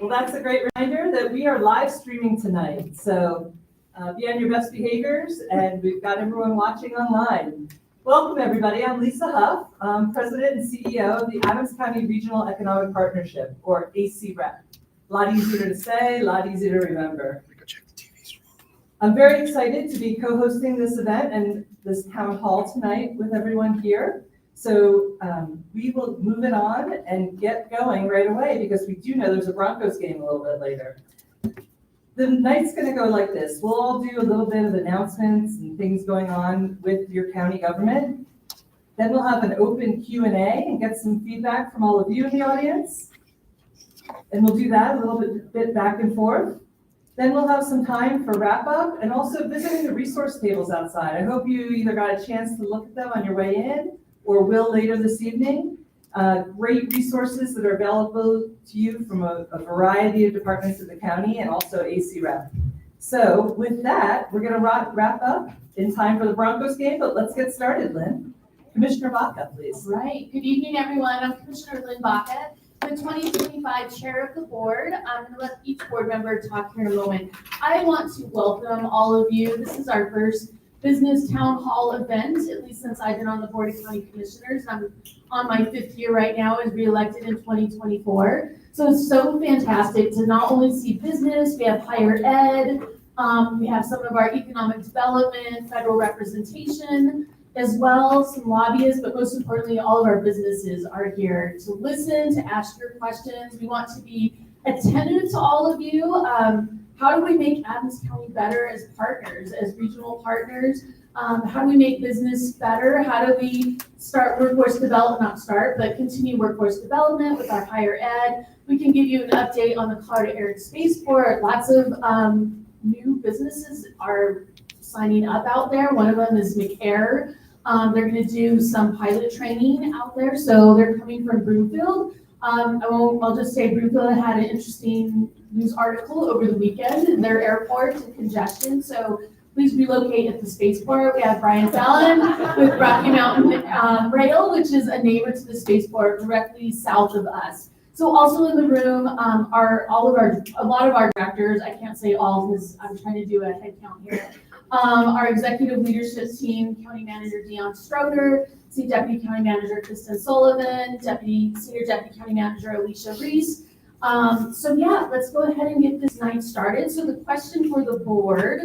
Well, that's a great reminder that we are live streaming tonight. So be on your best behaviors, and we've got everyone watching online. Welcome, everybody. I'm Lisa Huff, President and CEO of the Adams County Regional Economic Partnership, or ACREP. A lot easier to say, a lot easier to remember. I'm very excited to be co-hosting this event and this town hall tonight with everyone here. So we will move it on and get going right away because we do know there's a Broncos game a little bit later. The night's gonna go like this. We'll all do a little bit of announcements and things going on with your county government. Then we'll have an open Q&A and get some feedback from all of you in the audience. And we'll do that a little bit back and forth. Then we'll have some time for wrap up and also visiting the resource tables outside. I hope you either got a chance to look at them on your way in or will later this evening. Great resources that are available to you from a variety of departments of the county and also ACREP. So with that, we're gonna wrap up in time for the Broncos game, but let's get started, Lynn. Commissioner Baca, please. All right, good evening, everyone. I'm Commissioner Lynn Baca, the 2025 Chair of the Board. I'm gonna let each board member talk here in a moment. I want to welcome all of you. This is our first business town hall event, at least since I've been on the Board of County Commissioners. I'm on my 5th year right now as reelected in 2024. So it's so fantastic to not only see business, we have higher ed, we have some of our economic development, federal representation, as well, some lobbyists, but most importantly, all of our businesses are here to listen, to ask your questions. We want to be attentive to all of you. How do we make Adams County better as partners, as regional partners? How do we make business better? How do we start workforce development, not start, but continue workforce development with our higher ed? We can give you an update on the Colorado Air and Spaceport. Lots of new businesses are signing up out there. One of them is McAir. They're gonna do some pilot training out there. So they're coming from Broomfield. I'll just say Broomfield had an interesting news article over the weekend in their airport and congestion. So please relocate at the spaceport. We have Brian Fallon with Rocky Mountain Rail, which is a neighbor to the spaceport directly south of us. So also in the room are a lot of our directors. I can't say all because I'm trying to do a head count here. Our executive leadership team, County Manager Dion Stroder, Deputy County Manager Kristen Sullivan, Senior Deputy County Manager Alicia Reese. So yeah, let's go ahead and get this night started. So the question for the board,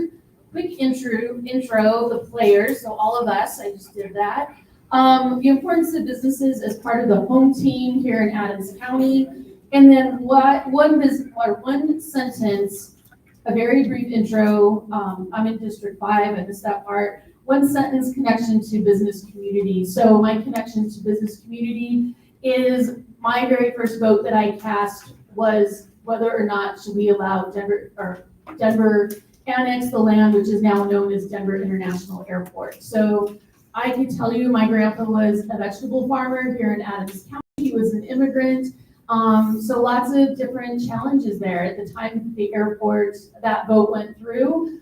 quick intro of the players. So all of us, I just did that. The importance of businesses as part of the home team here in Adams County. And then one sentence, a very brief intro. I'm in District 5, I missed that part. One sentence connection to business community. So my connection to business community is my very first vote that I cast was whether or not should we allow Denver annex the land, which is now known as Denver International Airport. So I can tell you my grandpa was a vegetable farmer here in Adams County. He was an immigrant. So lots of different challenges there. At the time the airport, that vote went through,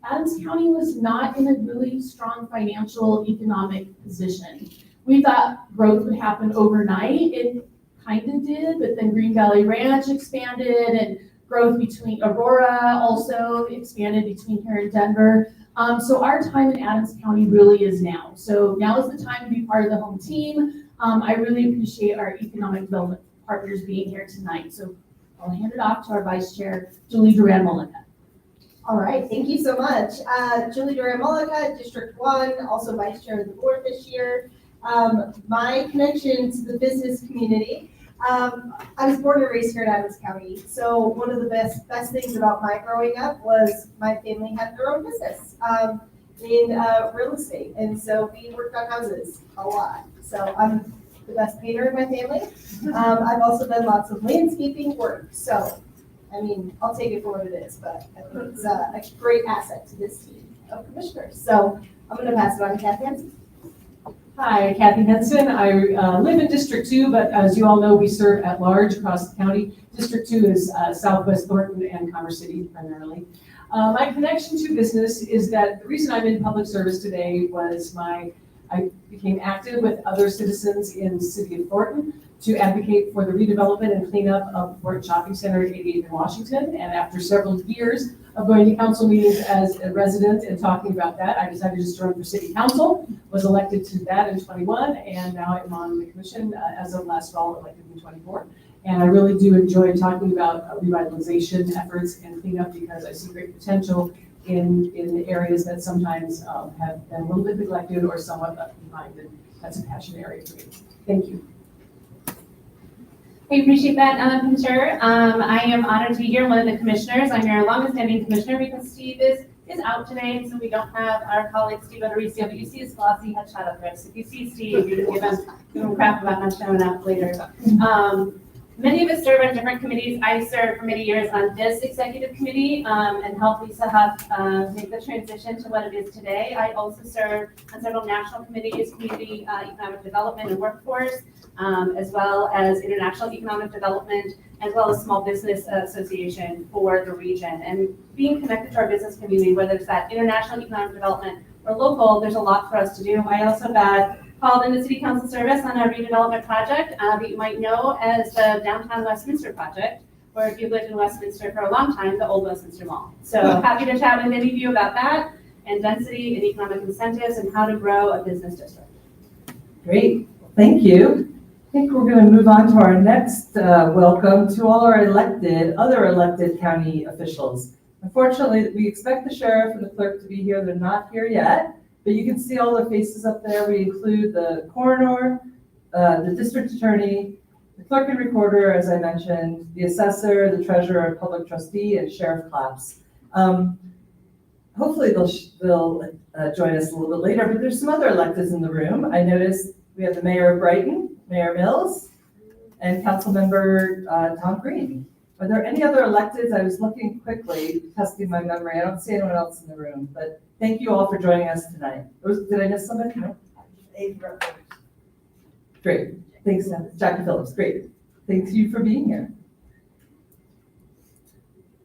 Adams County was not in a really strong financial economic position. We thought growth would happen overnight. It kind of did, but then Green Valley Ranch expanded and growth between Aurora also expanded between here and Denver. So our time in Adams County really is now. So now is the time to be part of the home team. I really appreciate our economic development partners being here tonight. So I'll hand it off to our Vice Chair, Julie Duran-Mullica. All right, thank you so much. Julie Duran-Mullica, District 1, also Vice Chair of the Board this year. My connection to the business community, I was born and raised here in Adams County. So one of the best things about my growing up was my family had their own business in real estate. And so we worked on houses a lot. So I'm the best painter in my family. I've also done lots of landscaping work. So, I mean, I'll take it for what it is, but I think it's a great asset to this team of commissioners. So I'm going to pass it on to Kathy Henson. Hi, Kathy Henson. I live in District 2, but as you all know, we serve at large across the county. District 2 is Southwest Thornton and Commerce City primarily. My connection to business is that the reason I'm in public service today was I became active with other citizens in the city of Thornton to advocate for the redevelopment and cleanup of Fort Shopping Center at 88th and Washington. And after several years of going to council meetings as a resident and talking about that, I decided just to run for city council, was elected to that in 21, and now I'm on the commission as of last fall, elected in 24. And I really do enjoy talking about revitalization efforts and cleanup because I see great potential in areas that sometimes have been a little bit neglected or somewhat left behind, and that's a passion area for me. Thank you. I appreciate that, Commissioner. I am honored to be here, one of the commissioners. I'm your longest standing commissioner because Steve is out today, and so we don't have our colleague Steve Odorizio, but you see his glossy headshot up there. So if you see Steve, you're gonna give him crap about not showing up later. Many of us serve on different committees. I served for many years on this executive committee and helped Lisa Huff make the transition to what it is today. I also serve on several national committees, community economic development and workforce, as well as international economic development, as well as small business association for the region. And being connected to our business community, whether it's that international economic development or local, there's a lot for us to do. I also got called into City Council service on our redevelopment project that you might know as the Downtown Westminster project, or if you've lived in Westminster for a long time, the Old Westminster Mall. So happy to chat with any of you about that and density and economic incentives and how to grow a business district. Great, thank you. I think we're going to move on to our next welcome to all our other elected county officials. Unfortunately, we expect the sheriff and the clerk to be here. They're not here yet. But you can see all the faces up there. We include the coroner, the district attorney, the clerk and recorder, as I mentioned, the assessor, the treasurer, public trustee, and Sheriff Claps. Hopefully they'll join us a little bit later, but there's some other electeds in the room. I noticed we have the mayor of Brighton, Mayor Mills, and councilmember Tom Green. Are there any other electeds? I was looking quickly, testing my memory. I don't see anyone else in the room, but thank you all for joining us tonight. Did I miss somebody? No? Great. Thanks, Jackie Phillips. Great. Thank you for being here.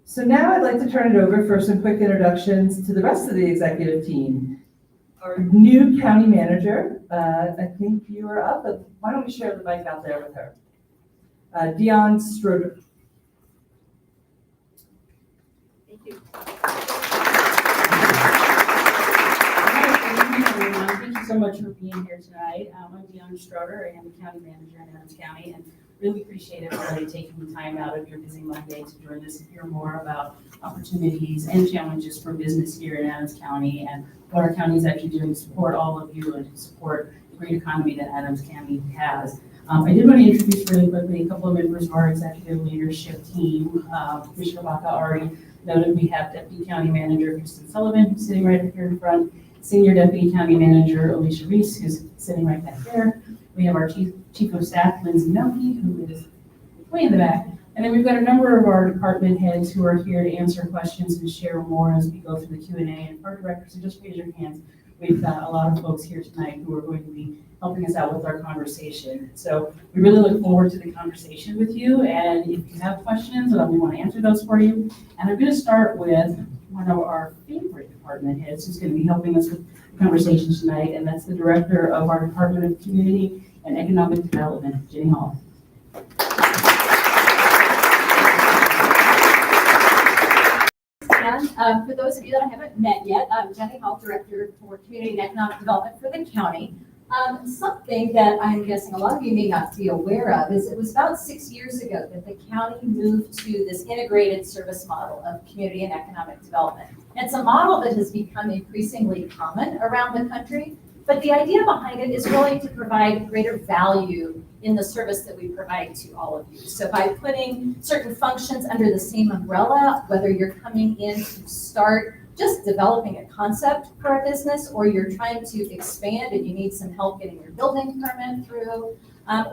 So now I'd like to turn it over for some quick introductions to the rest of the executive team. Our new county manager, I think you are up, but why don't we share the mic out there with her? Dion Stroder. Thank you. Thank you so much for being here tonight. I'm Dion Stroder. I am the county manager in Adams County, and really appreciate everybody taking the time out of your busy Monday to join us and hear more about opportunities and challenges for business here in Adams County and what our county is actually doing to support all of you and to support the great economy that Adams County has. I did want to introduce really quickly a couple of members of our executive leadership team. Commissioner Baca already noted we have Deputy County Manager Kristen Sullivan, who's sitting right up here in front. Senior Deputy County Manager Alicia Reese, who's sitting right back there. We have our Chief of Staff, Lindsay Melke, who is way in the back. And then we've got a number of our department heads who are here to answer questions and share more as we go through the Q&A. And our directors, so just raise your hands. We've got a lot of folks here tonight who are going to be helping us out with our conversation. So we really look forward to the conversation with you. And if you have questions, we want to answer those for you. And I'm going to start with one of our favorite department heads who's going to be helping us with conversations tonight, and that's the director of our Department of Community and Economic Development, Jenny Hall. For those of you that I haven't met yet, I'm Jenny Hall, Director for Community and Economic Development for the county. Something that I'm guessing a lot of you may not be aware of is it was about 6 years ago that the county moved to this integrated service model of community and economic development. And it's a model that has become increasingly common around the country, but the idea behind it is really to provide greater value in the service that we provide to all of you. So by putting certain functions under the same umbrella, whether you're coming in to start just developing a concept for a business, or you're trying to expand and you need some help getting your building permit through,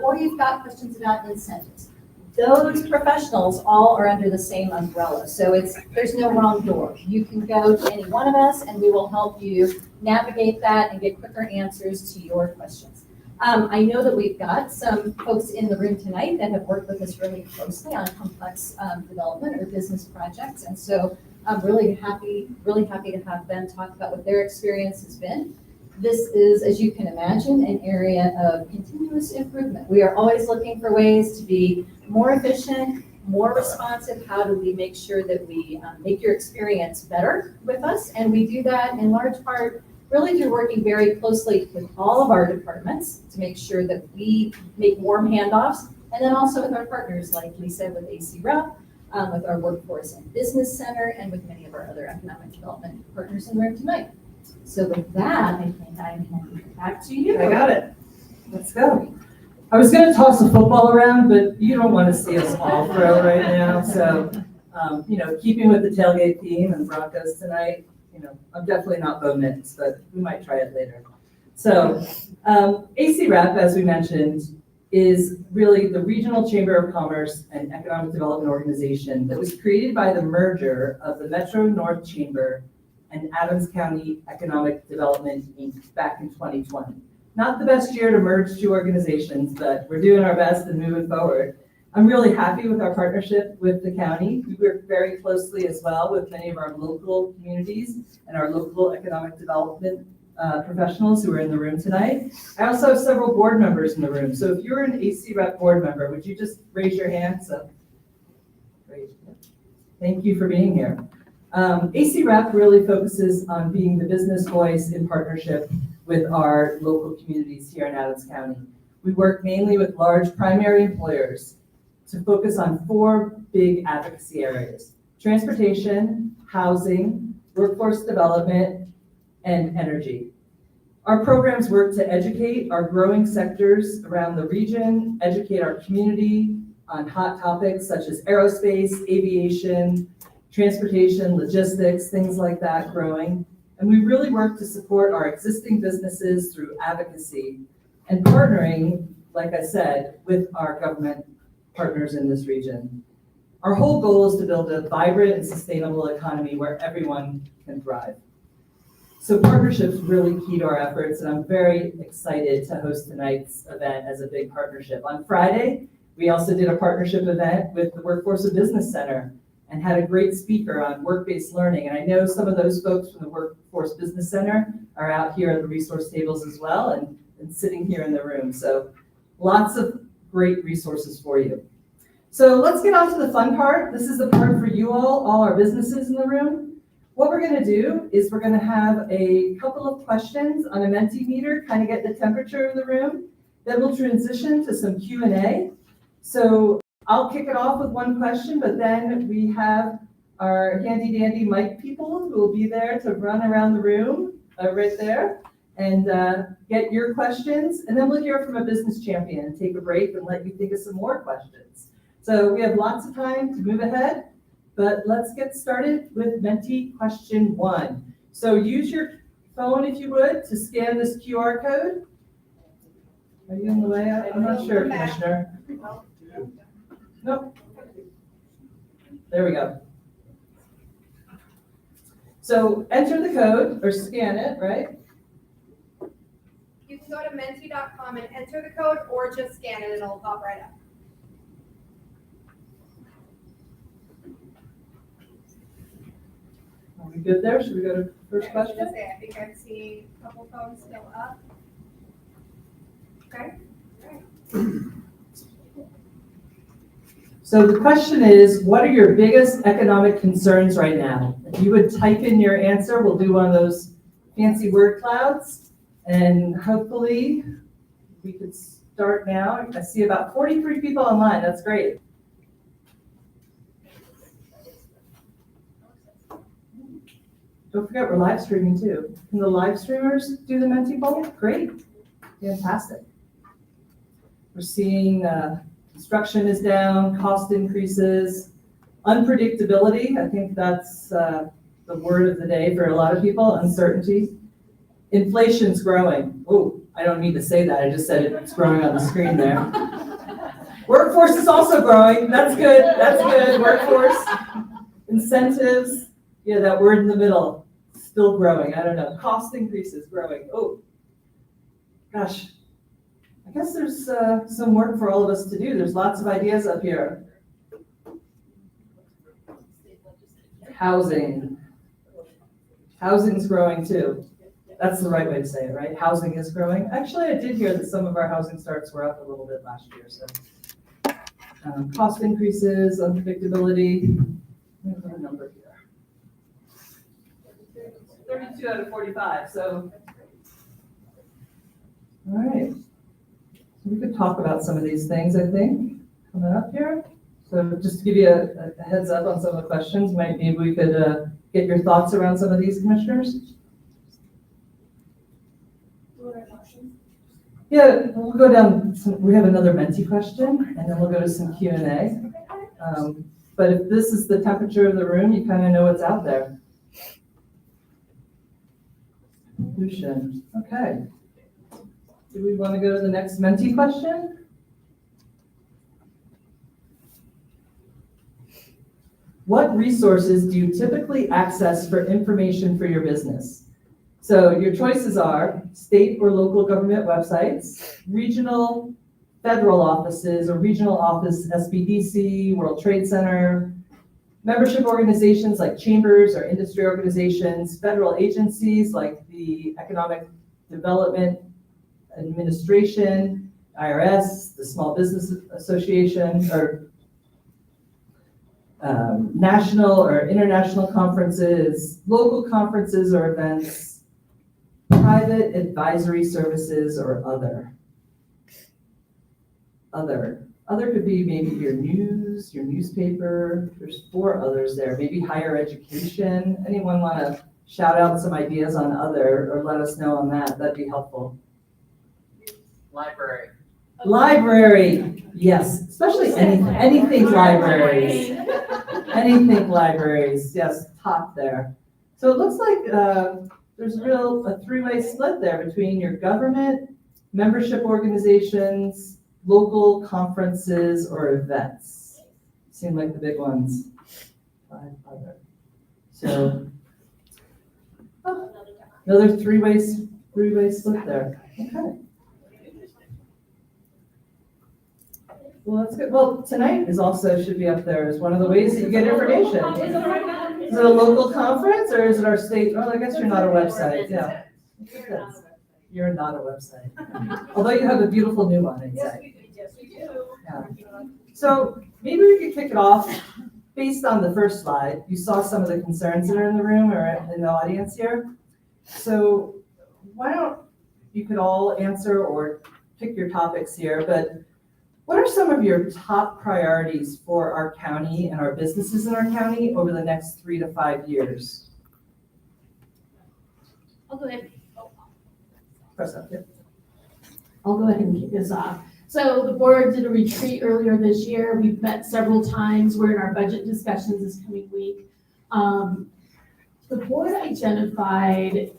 or you've got questions about incentives. Those professionals all are under the same umbrella. So there's no wrong door. You can go to any one of us and we will help you navigate that and get quicker answers to your questions. I know that we've got some folks in the room tonight that have worked with us really closely on complex development or business projects. And so I'm really happy to have them talk about what their experience has been. This is, as you can imagine, an area of continuous improvement. We are always looking for ways to be more efficient, more responsive. How do we make sure that we make your experience better with us? And we do that in large part really through working very closely with all of our departments to make sure that we make warm handoffs, and then also with our partners like Lisa with AC Rep, with our Workforce and Business Center, and with many of our other economic development partners in the room tonight. So with that, I think I'm handing it back to you. I got it. Let's go. I was gonna toss a football around, but you don't want to see us all throw right now, so, keeping with the tailgate theme and Broncos tonight, I'm definitely not Bo Nix, but we might try it later. So, AC Rep, as we mentioned, is really the Regional Chamber of Commerce and Economic Development Organization that was created by the merger of the Metro North Chamber and Adams County Economic Development Inc. back in 2020. Not the best year to merge two organizations, but we're doing our best and moving forward. I'm really happy with our partnership with the county. We work very closely as well with many of our local communities and our local economic development professionals who are in the room tonight. I also have several board members in the room. So if you're an AC Rep board member, would you just raise your hand? So, great. Thank you for being here. AC Rep really focuses on being the business voice in partnership with our local communities here in Adams County. We work mainly with large primary employers to focus on 4 big advocacy areas: transportation, housing, workforce development, and energy. Our programs work to educate our growing sectors around the region, educate our community on hot topics such as aerospace, aviation, transportation, logistics, things like that growing. And we really work to support our existing businesses through advocacy and partnering, like I said, with our government partners in this region. Our whole goal is to build a vibrant and sustainable economy where everyone can thrive. So partnership's really key to our efforts, and I'm very excited to host tonight's event as a big partnership. On Friday, we also did a partnership event with the Workforce and Business Center and had a great speaker on work-based learning. And I know some of those folks from the Workforce Business Center are out here at the resource tables as well and sitting here in the room. So lots of great resources for you. So let's get on to the fun part. This is the part for you all our businesses in the room. What we're gonna do is we're gonna have a couple of questions on a Mentimeter, kind of get the temperature of the room. Then we'll transition to some Q&A. So I'll kick it off with one question, but then we have our handy dandy mic people who will be there to run around the room right there and get your questions. And then we'll hear from a business champion and take a break and let you think of some more questions. So we have lots of time to move ahead, but let's get started with Menti question 1. So use your phone, if you would, to scan this QR code. Are you in the way? I'm not sure, Commissioner. Nope. There we go. So enter the code or scan it, right? You can go to menti.com and enter the code or just scan it and it'll pop right up. Are we good there? Should we go to first Okay, I was question? gonna say, I think I'm seeing a couple phones still up. Okay. So the question is, what are your biggest economic concerns right now? If you would type in your answer, we'll do one of those fancy word clouds. And hopefully we could start now. I see about 43 people online. That's great. Don't forget, we're live streaming too. Can the live streamers do the Menti poll? Great. Fantastic. We're seeing construction is down, cost increases, unpredictability. I think that's the word of the day for a lot of people, uncertainty. Inflation's growing. Oh, I don't need to say that. I just said it's growing on the screen there. Workforce is also growing. That's good. That's good. Workforce. Incentives. Yeah, that word in the middle. Still growing. I don't know. Cost increases growing. Oh, gosh. I guess there's some work for all of us to do. There's lots of ideas up here. Housing. Housing's growing too. That's the right way to say it, right? Housing is growing. Actually, I did hear that some of our housing starts were up a little bit last year, so. Cost increases, unpredictability. Let me put a number here. 32 out of 45, so. All right. So we could talk about some of these things, I think, coming up here. So just to give you a heads up on some of the questions, maybe we could get your thoughts around some of these, commissioners. Yeah, we'll go down, we have another Menti question, and then we'll go to some Q&A. But if this is the temperature of the room, you kind of know what's out there. Lucian, okay. Do we want to go to the next Menti question? What resources do you typically access for information for your business? So your choices are state or local government websites, regional federal offices or regional office, SBDC, World Trade Center, membership organizations like chambers or industry organizations, federal agencies like the Economic Development Administration, IRS, the Small Business Association, or national or international conferences, local conferences or events, private advisory services, or other. Other could be maybe your news, your newspaper. There's 4 others there. Maybe higher education. Anyone want to shout out some ideas on other or let us know on that? That'd be helpful. Library, yes, especially anything libraries. Anything libraries, yes, top there. So it looks like there's a 3-way split there between your government, membership organizations, local conferences or events. Seem like the big ones. 5 other. So another three-way split there. Okay. Well, that's good. Well, tonight is also should be up there as one of the ways that you get information. Is it a local conference or is it our state? Oh, I guess you're not a website. Yeah. You're not a website. Although you have a beautiful new one inside. Yes, we do. Yeah. So maybe we could kick it off based on the first slide. You saw some of the concerns that are in the room or in the audience here. So why don't you could all answer or pick your topics here, but what are some of your top priorities for our county and our businesses in our county over the next 3 to 5 years? I'll go ahead. Press up, yeah. I'll go ahead and kick this off. So the board did a retreat earlier this year. We've met several times. We're in our budget discussions this coming week. The board identified,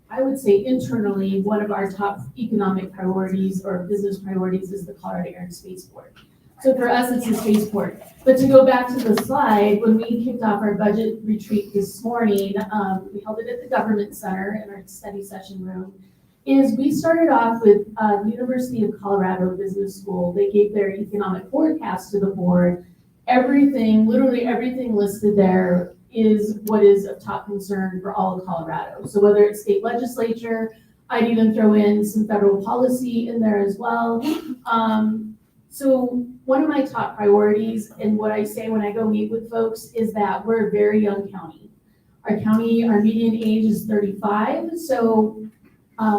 I would say internally, one of our top economic priorities or business priorities is the Colorado Air and Space Board. So for us, it's the spaceport. But to go back to the slide, when we kicked off our budget retreat this morning, we held it at the Government Center in our study session room, is we started off with the University of Colorado Business School. They gave their economic forecast to the board. Everything, literally everything listed there is what is of top concern for all of Colorado. So whether it's state legislature, I'd even throw in some federal policy in there as well. So one of my top priorities and what I say when I go meet with folks is that we're a very young county. Our median age is 35. So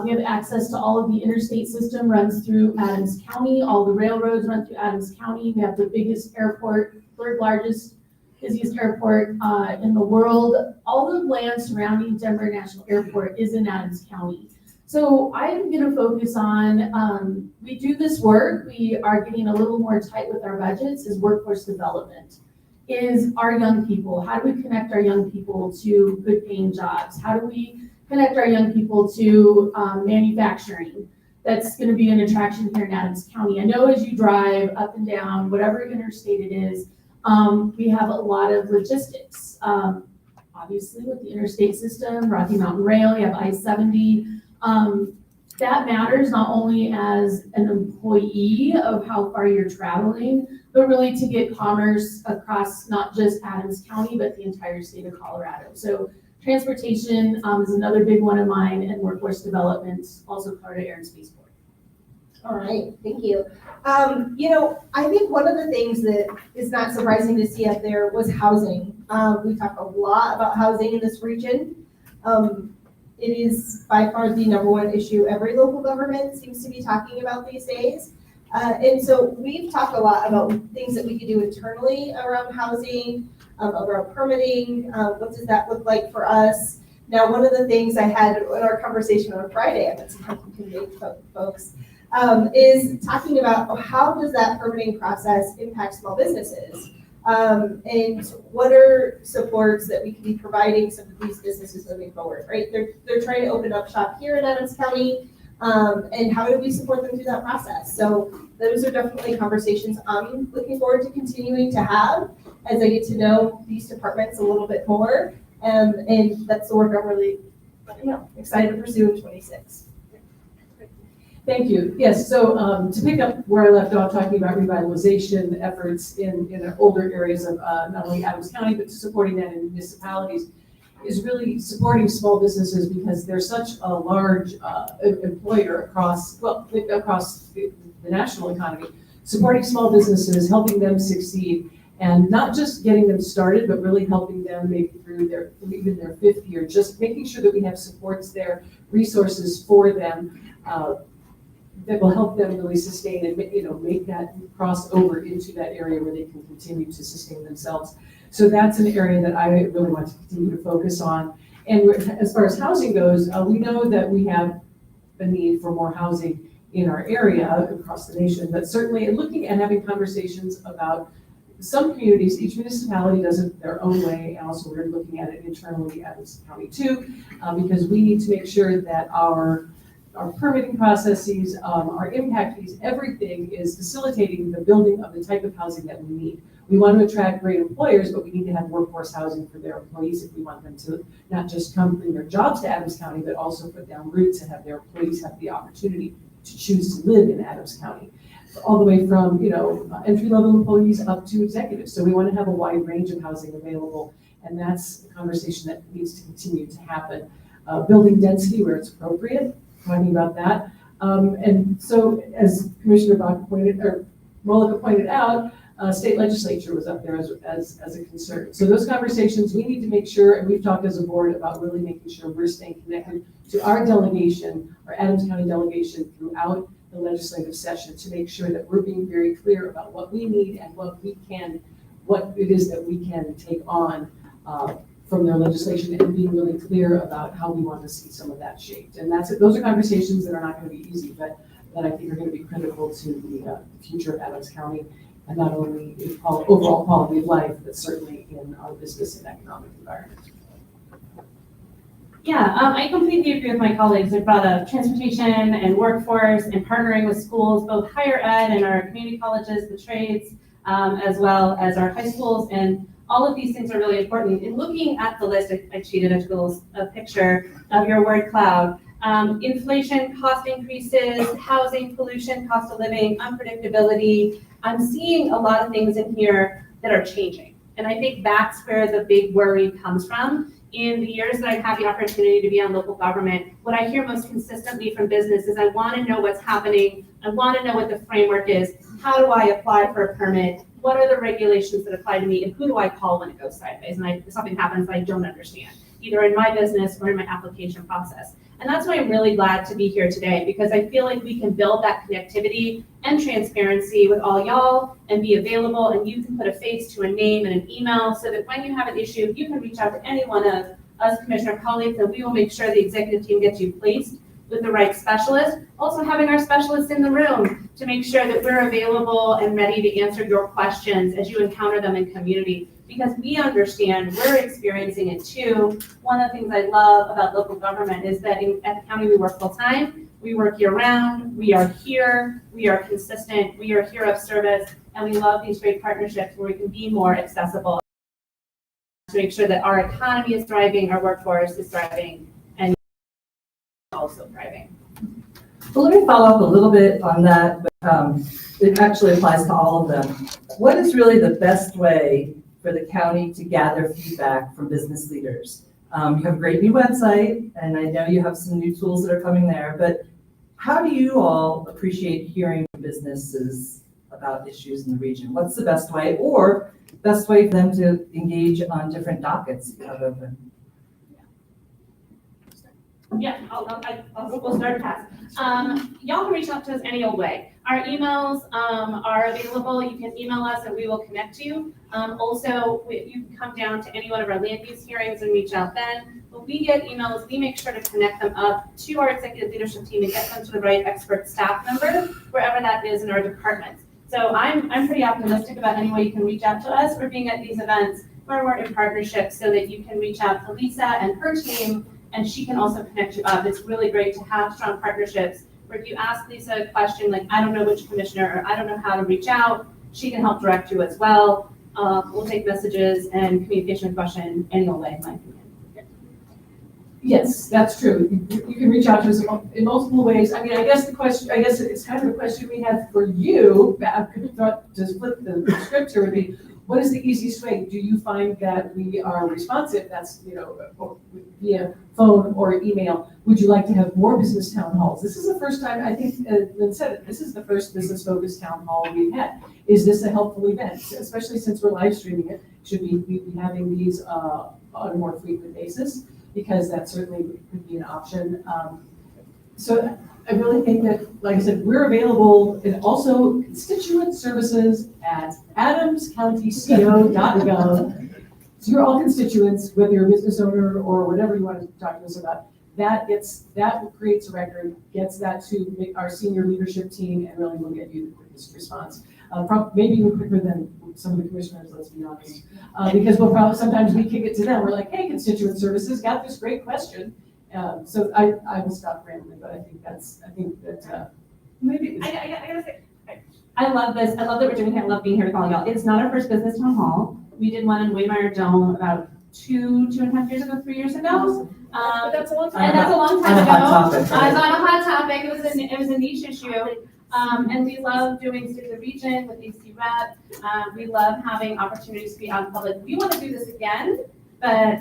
we have access to all of the interstate system runs through Adams County. All the railroads run through Adams County. We have the biggest airport, 3rd largest, busiest airport in the world. All the land surrounding Denver National Airport is in Adams County. So I'm going to focus on, we do this work, we are getting a little more tight with our budgets, is workforce development. Is our young people, how do we connect our young people to good paying jobs? How do we connect our young people to manufacturing? That's going to be an attraction here in Adams County. I know as you drive up and down, whatever interstate it is, we have a lot of logistics. Obviously with the interstate system, Rocky Mountain Rail, you have I-70. That matters not only as an employee of how far you're traveling, but really to get commerce across not just Adams County, but the entire state of Colorado. So Transportation is another big one of mine, and workforce development, also Florida Air and Spaceport. All right, thank you. I think one of the things that is not surprising to see up there was housing. We talk a lot about housing in this region. It is by far the number one issue every local government seems to be talking about these days. And so we've talked a lot about things that we could do internally around housing, around permitting. What does that look like for us? Now, one of the things I had in our conversation on Friday, I bet some convey folks, is talking about how does that permitting process impact small businesses? And what are supports that we can be providing some of these businesses moving forward, right? They're trying to open up shop here in Adams County, and how do we support them through that process? So those are definitely conversations I'm looking forward to continuing to have as I get to know these departments a little bit more. And that's the work I'm really, excited to pursue in 26. Thank you. Yes, so to pick up where I left off talking about revitalization efforts in older areas of not only Adams County, but supporting that in municipalities, is really supporting small businesses because they're such a large employer across the national economy. Supporting small businesses, helping them succeed, and not just getting them started, but really helping them maybe through even their fifth year, just making sure that we have supports there, resources for them, that will help them really sustain and make that cross over into that area where they can continue to sustain themselves. So that's an area that I really want to continue to focus on. And as far as housing goes, we know that we have a need for more housing in our area across the nation, but certainly looking and having conversations about some communities, each municipality does it their own way, and also we're looking at it internally at Adams County too, because we need to make sure that our permitting processes, our impact fees, everything is facilitating the building of the type of housing that we need. We want to attract great employers, but we need to have workforce housing for their employees if we want them to not just come bring their jobs to Adams County, but also put down roots and have their employees have the opportunity to choose to live in Adams County, all the way from entry-level employees up to executives. So we want to have a wide range of housing available, and that's a conversation that needs to continue to happen. Building density where it's appropriate, talking about that. And so as Commissioner Mullica pointed out, state legislature was up there as a concern. So those conversations, we need to make sure, and we've talked as a board about really making sure we're staying connected to our delegation, our Adams County delegation throughout the legislative session to make sure that we're being very clear about what we need and what it is that we can take on from their legislation, and being really clear about how we want to see some of that shaped. And those are conversations that are not going to be easy, but that I think are going to be critical to the future of Adams County, and not only in overall quality of life, but certainly in our business and economic environment. Yeah, I completely agree with my colleagues about transportation and workforce and partnering with schools, both higher ed and our community colleges, the trades, as well as our high schools. And all of these things are really important. In looking at the list, I cheated, I took a picture of your word cloud. Inflation, cost increases, housing, pollution, cost of living, unpredictability. I'm seeing a lot of things in here that are changing. And I think that's where the big worry comes from. In the years that I've had the opportunity to be on local government, what I hear most consistently from business is I want to know what's happening. I want to know what the framework is. How do I apply for a permit? What are the regulations that apply to me? And who do I call when it goes sideways? And if something happens I don't understand, either in my business or in my application process. And that's why I'm really glad to be here today, because I feel like we can build that connectivity and transparency with all y'all and be available, and you can put a face to a name and an email so that when you have an issue, you can reach out to any one of us commissioner colleagues, and we will make sure the executive team gets you placed with the right specialist. Also having our specialists in the room to make sure that we're available and ready to answer your questions as you encounter them in community, because we understand we're experiencing it too. One of the things I love about local government is that at the county we work full time, we work year round, we are here, we are consistent, we are here of service, and we love these great partnerships where we can be more accessible to make sure that our economy is thriving, our workforce is thriving, and also thriving. Well, let me follow up a little bit on that, but it actually applies to all of them. What is really the best way for the county to gather feedback from business leaders? You have a great new website, and I know you have some new tools that are coming there, but how do you all appreciate hearing from businesses about issues in the region? What's the best way, or best way for them to engage on different dockets you have open? Yeah, we'll start fast. Y'all can reach out to us any old way. Our emails are available. You can email us and we will connect you. Also, you can come down to any one of our land use hearings and reach out then. When we get emails, we make sure to connect them up to our executive leadership team and get them to the right expert staff member, wherever that is in our department. So I'm pretty optimistic about any way you can reach out to us. We're being at these events where we're in partnership so that you can reach out to Lisa and her team, and she can also connect you up. It's really great to have strong partnerships where if you ask Lisa a question like, I don't know which commissioner, or I don't know how to reach out, she can help direct you as well. We'll take messages and communication question any old way, in my opinion. Yes, that's true. You can reach out to us in multiple ways. I mean, I guess it's kind of a question we have for you. I thought to flip the script here would be, what is the easiest way? Do you find that we are responsive? That's, via phone or email. Would you like to have more business town halls? This is the first time, I think, Lynn said it, this is the first business focused town hall we've had. Is this a helpful event? Especially since we're live streaming it, should we be having these on a more frequent basis? Because that certainly could be an option. So I really think that, like I said, we're available, and also constituent services at adamscountyco.gov. So you're all constituents, whether you're a business owner or whatever you want to talk to us about. That creates a record, gets that to our senior leadership team, and really will get you the quickest response. Maybe even quicker than some of the commissioners, let's be honest. Because sometimes we kick it to them. We're like, hey, constituent services, got this great question. So I will stop rambling, but I think that maybe. I gotta say, I love this. I love that we're doing it. I love being here with all y'all. It's not our first business town hall. We did one in Waymire Dome about 2.5 years ago, 3 years ago. That's a long time. And that's a long time On a ago. hot topic, It was right? on a hot topic. It was a niche issue. And we love doing State of the Region with AC Rep. We love having opportunities to be out in public. We want to do this again, but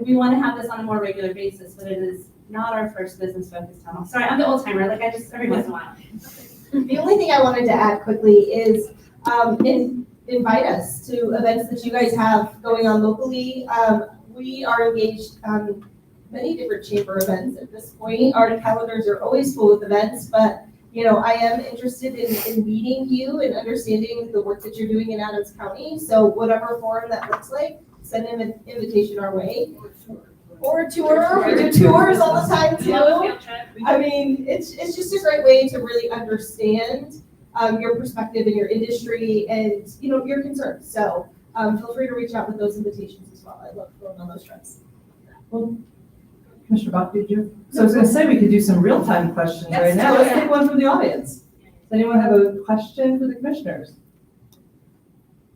we want to have this on a more regular basis, but it is not our first business focused town hall. Sorry, I'm the old timer. Every once in a while. The only thing I wanted to add quickly is invite us to events that you guys have going on locally. We are engaged many different chamber events at this point. Our calendars are always full with events, but I am interested in meeting you and understanding the work that you're doing in Adams County. So whatever forum that looks like, send an invitation our way. Or a tour. We do tours all the time too. I mean, it's just a great way to really understand your perspective in your industry and your concerns. So feel free to reach out with those invitations as well. I love going on those trips. Well, Commissioner Bach, did you? So I was going to say we could do some real-time questions Yes, right now. do Let's it. take one from the audience. Does anyone have a question for the commissioners?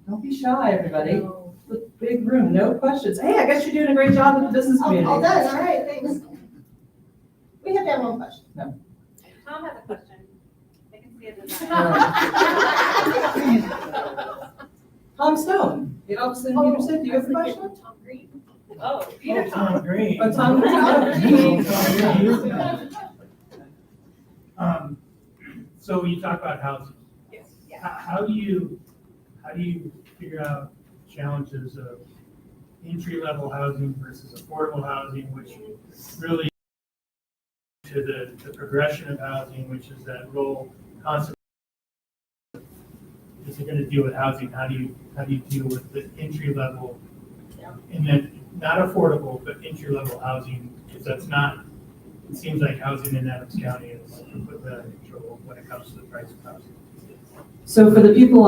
Don't be shy, everybody. It's a big room, no questions. Hey, I guess you're doing a great job with the business community. All done. All right, thanks. We have to have one question. Tom has a question. I can see it in his Tom Stone, the office in Peterson, do you have a question? Tom Green. Oh, Peter Tom. Tom Green. Oh, Tom Green. So you talk about housing. Yes. How do you figure out challenges of entry-level housing versus affordable housing, which really to the progression of housing, which is that role concept? Is it going to deal with housing? How do you deal with the entry level? And then not affordable, but entry-level housing, because that's not, it seems like housing in Adams County is completely out of control when it comes to the price of housing. So for the people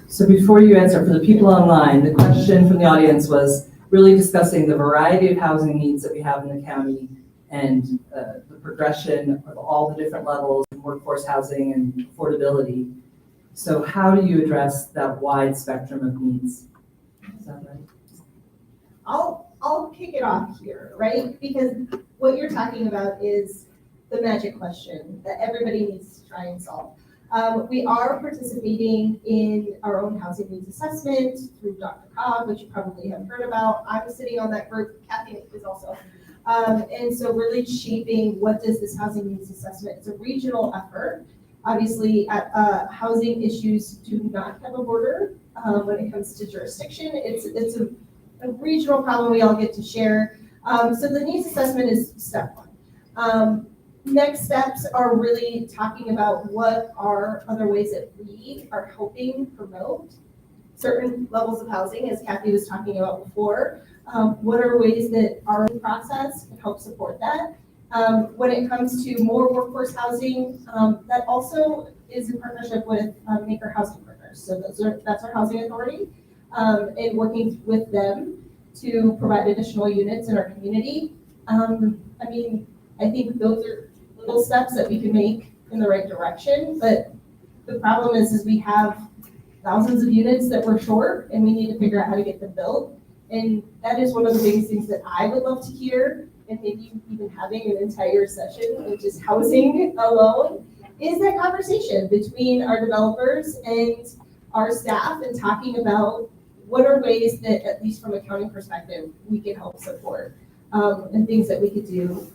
so before you answer, for the people online, the question from the audience was really discussing the variety of housing needs that we have in the county and the progression of all the different levels of workforce housing and affordability. So how do you address that wide spectrum of needs? Is that right? I'll kick it off here, right? Because what you're talking about is the magic question that everybody needs to try and solve. We are participating in our own housing needs assessment through DRCOG, which you probably have heard about. I'm sitting on that group, Kathy is also. And so really shaping what does this housing needs assessment, it's a regional effort. Obviously, housing issues do not have a border when it comes to jurisdiction. It's a regional problem we all get to share. So the needs assessment is step one. Next steps are really talking about what are other ways that we are helping promote certain levels of housing, as Kathy was talking about before. What are ways that our process can help support that? When it comes to more workforce housing, that also is in partnership with Maker Housing Partners. So that's our housing authority, and working with them to provide additional units in our community. I think those are little steps that we can make in the right direction, but the problem is we have thousands of units that we're short, and we need to figure out how to get them built. And that is one of the biggest things that I would love to hear, and maybe even having an entire session, which is housing alone, is that conversation between our developers and our staff, and talking about what are ways that, at least from a county perspective, we can help support, and things that we could do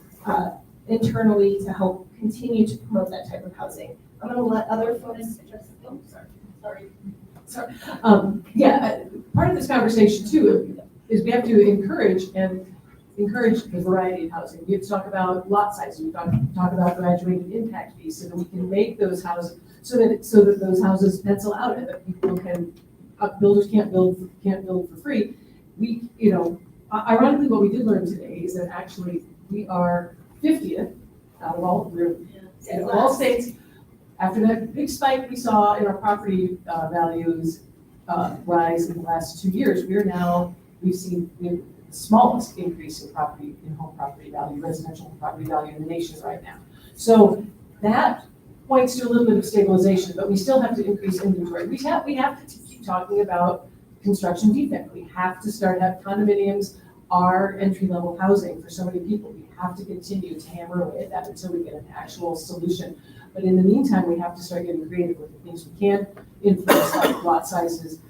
internally to help continue to promote that type of housing. I'm gonna let other folks address. Oh, sorry. Part of this conversation too is we have to encourage the variety of housing. We have to talk about lot sizes. We talk about graduated impact fees, so that we can make those houses so that those houses pencil out, and that people can builders can't build for free. Ironically, what we did learn today is that actually we are 50th out of all states. After that big spike we saw in our property values rise in the last 2 years, we've seen the smallest increase in home property value, residential property value in the nation right now. So that points to a little bit of stabilization, but we still have to increase inventory. We have to keep talking about construction defect. We have to start have condominiums are entry-level housing for so many people. We have to continue to hammer away at that until we get an actual solution. But in the meantime, we have to start getting creative with the things we can influence, like lot sizes,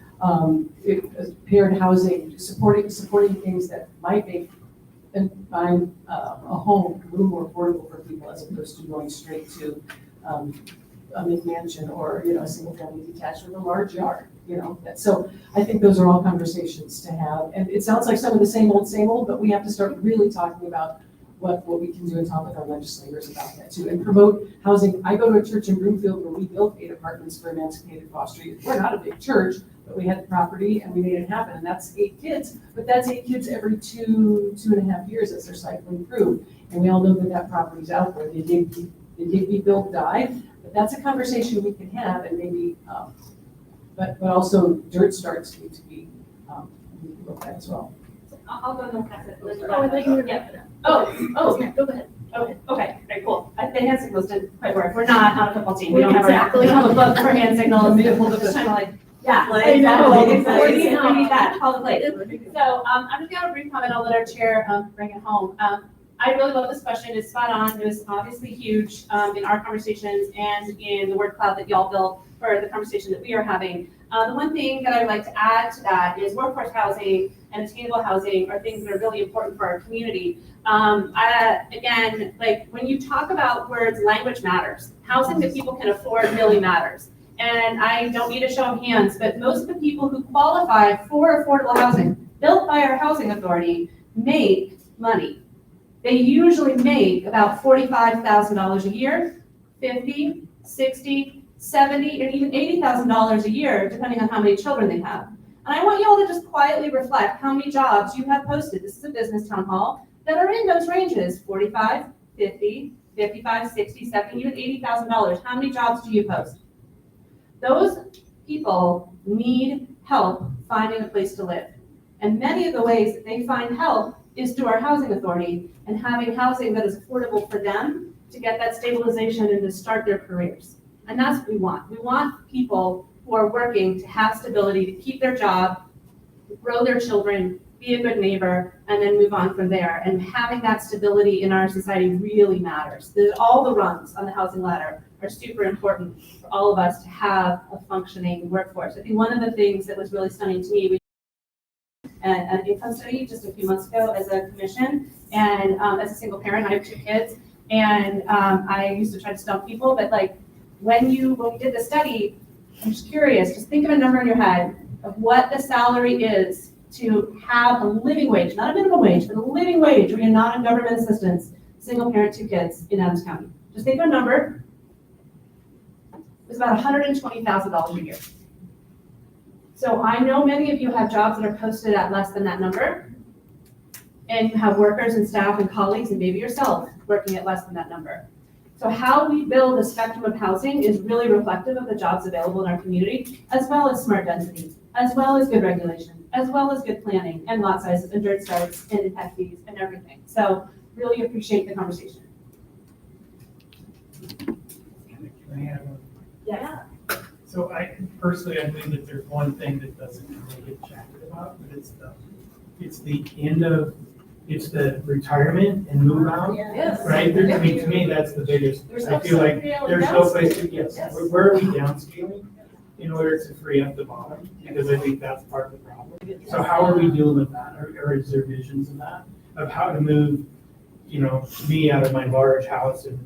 paired housing, supporting things that might make buying a home a little more affordable for people, as opposed to going straight to a McMansion or a single-family detached with a large yard. So I think those are all conversations to have, and it sounds like some of the same old, but we have to start really talking about what we can do and talk with our legislators about that too, and promote housing. I go to a church in Broomfield where we built 8 apartments for emancipated foster youth. We're not a big church, but we had the property and we made it happen, and that's 8 kids, but that's 8 kids every 2.5 years as they're cycling through, and we all know that property's out there. They did be built, die, but that's a conversation we can have, and maybe, but also dirt starts need to be looked at as well. I'll go and pass it. Go ahead. Okay, very cool. The hand signals didn't quite work. We're not on a football team. We don't have a book for hand signals. Just trying to exactly. We need that. Call the play. So I'm just gonna brief comment. I'll let our chair bring it home. I really love this question. It's spot on. It was obviously huge in our conversations and in the word cloud that y'all built for the conversation that we are having. The one thing that I'd like to add to that is workforce housing and attainable housing are things that are really important for our community. Again, like when you talk about words, language matters. Housing that people can afford really matters. And I don't need a show of hands, but most of the people who qualify for affordable housing built by our housing authority make money. They usually make about $45,000 a year, $50,000, $60,000, $70,000, and even $80,000 a year, depending on how many children they have. And I want you all to just quietly reflect how many jobs you have posted. This is a business town hall that are in those ranges: $45,000, $50,000, $55,000, $60,000, $70,000, even $80,000. How many jobs do you post? Those people need help finding a place to live. And many of the ways that they find help is through our housing authority and having housing that is affordable for them to get that stabilization and to start their careers. And that's what we want. We want people who are working to have stability, to keep their job, grow their children, be a good neighbor, and then move on from there. And having that stability in our society really matters. All the rungs on the housing ladder are super important for all of us to have a functioning workforce. I think one of the things that was really stunning to me, an income study just a few months ago as a commission, and as a single parent, I have 2 kids, and I used to try to stump people, but like when we did the study, I'm just curious, just think of a number in your head of what the salary is to have a living wage, not a minimum wage, but a living wage where you're not on government assistance, single parent, 2 kids in Adams County. Just think of a number. It's about $120,000 a year. So I know many of you have jobs that are posted at less than that number. And you have workers and staff and colleagues and maybe yourself working at less than that number. So how we build a spectrum of housing is really reflective of the jobs available in our community, as well as smart density, as well as good regulation, as well as good planning and lot sizes and dirt starts and impact fees and everything. So really appreciate the conversation. Can I add one? Yeah. So I personally, I believe that there's one thing that doesn't really get chatted about, but it's the retirement and move out, Yes. right? I mean, to me, that's the biggest, I feel like there's no place to, yes, where are we downscaling in order to free up the bottom? Because I think that's part of the problem. So how are we dealing with that? Or is there visions of that? Of how to move, me out of my large house and,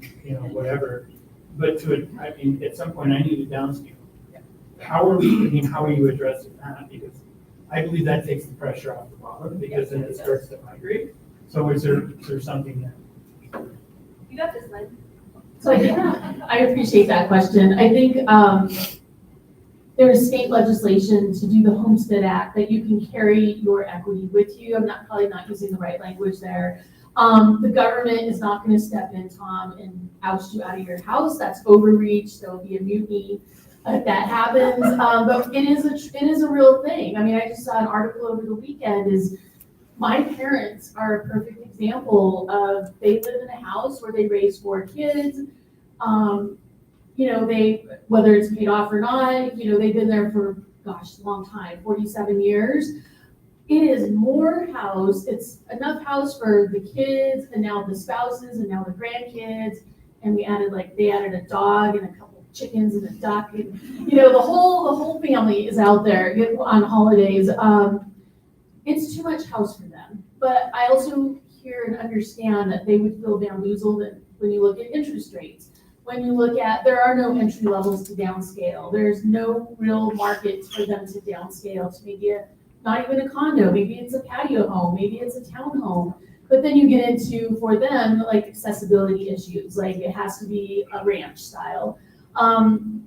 whatever. But I mean, at some point I need to downscale. How are you addressing that? Because I believe that takes the pressure off the bottom because then it starts to migrate. So is there something that? You got this, Lynn. So I appreciate that question. I think there's state legislation to do the Homestead Act that you can carry your equity with you. I'm probably not using the right language there. The government is not going to step in, Tom, and oust you out of your house. That's overreach. There'll be a mutiny if that happens. But it is a real thing. I mean, I just saw an article over the weekend. My parents are a perfect example of they live in a house where they raise 4 kids. Whether it's paid off or not, they've been there for, a long time, 47 years. It is more house. It's enough house for the kids and now the spouses and now the grandkids. And they added a dog and a couple of chickens and a duck. And, the whole family is out there on holidays. It's too much house for them. But I also hear and understand that they would feel bamboozled when you look at interest rates. When you look at, there are no entry levels to downscale. There's no real market for them to downscale to maybe not even a condo, maybe it's a patio home, maybe it's a townhome. But then you get into, for them, like accessibility issues, like it has to be a ranch style.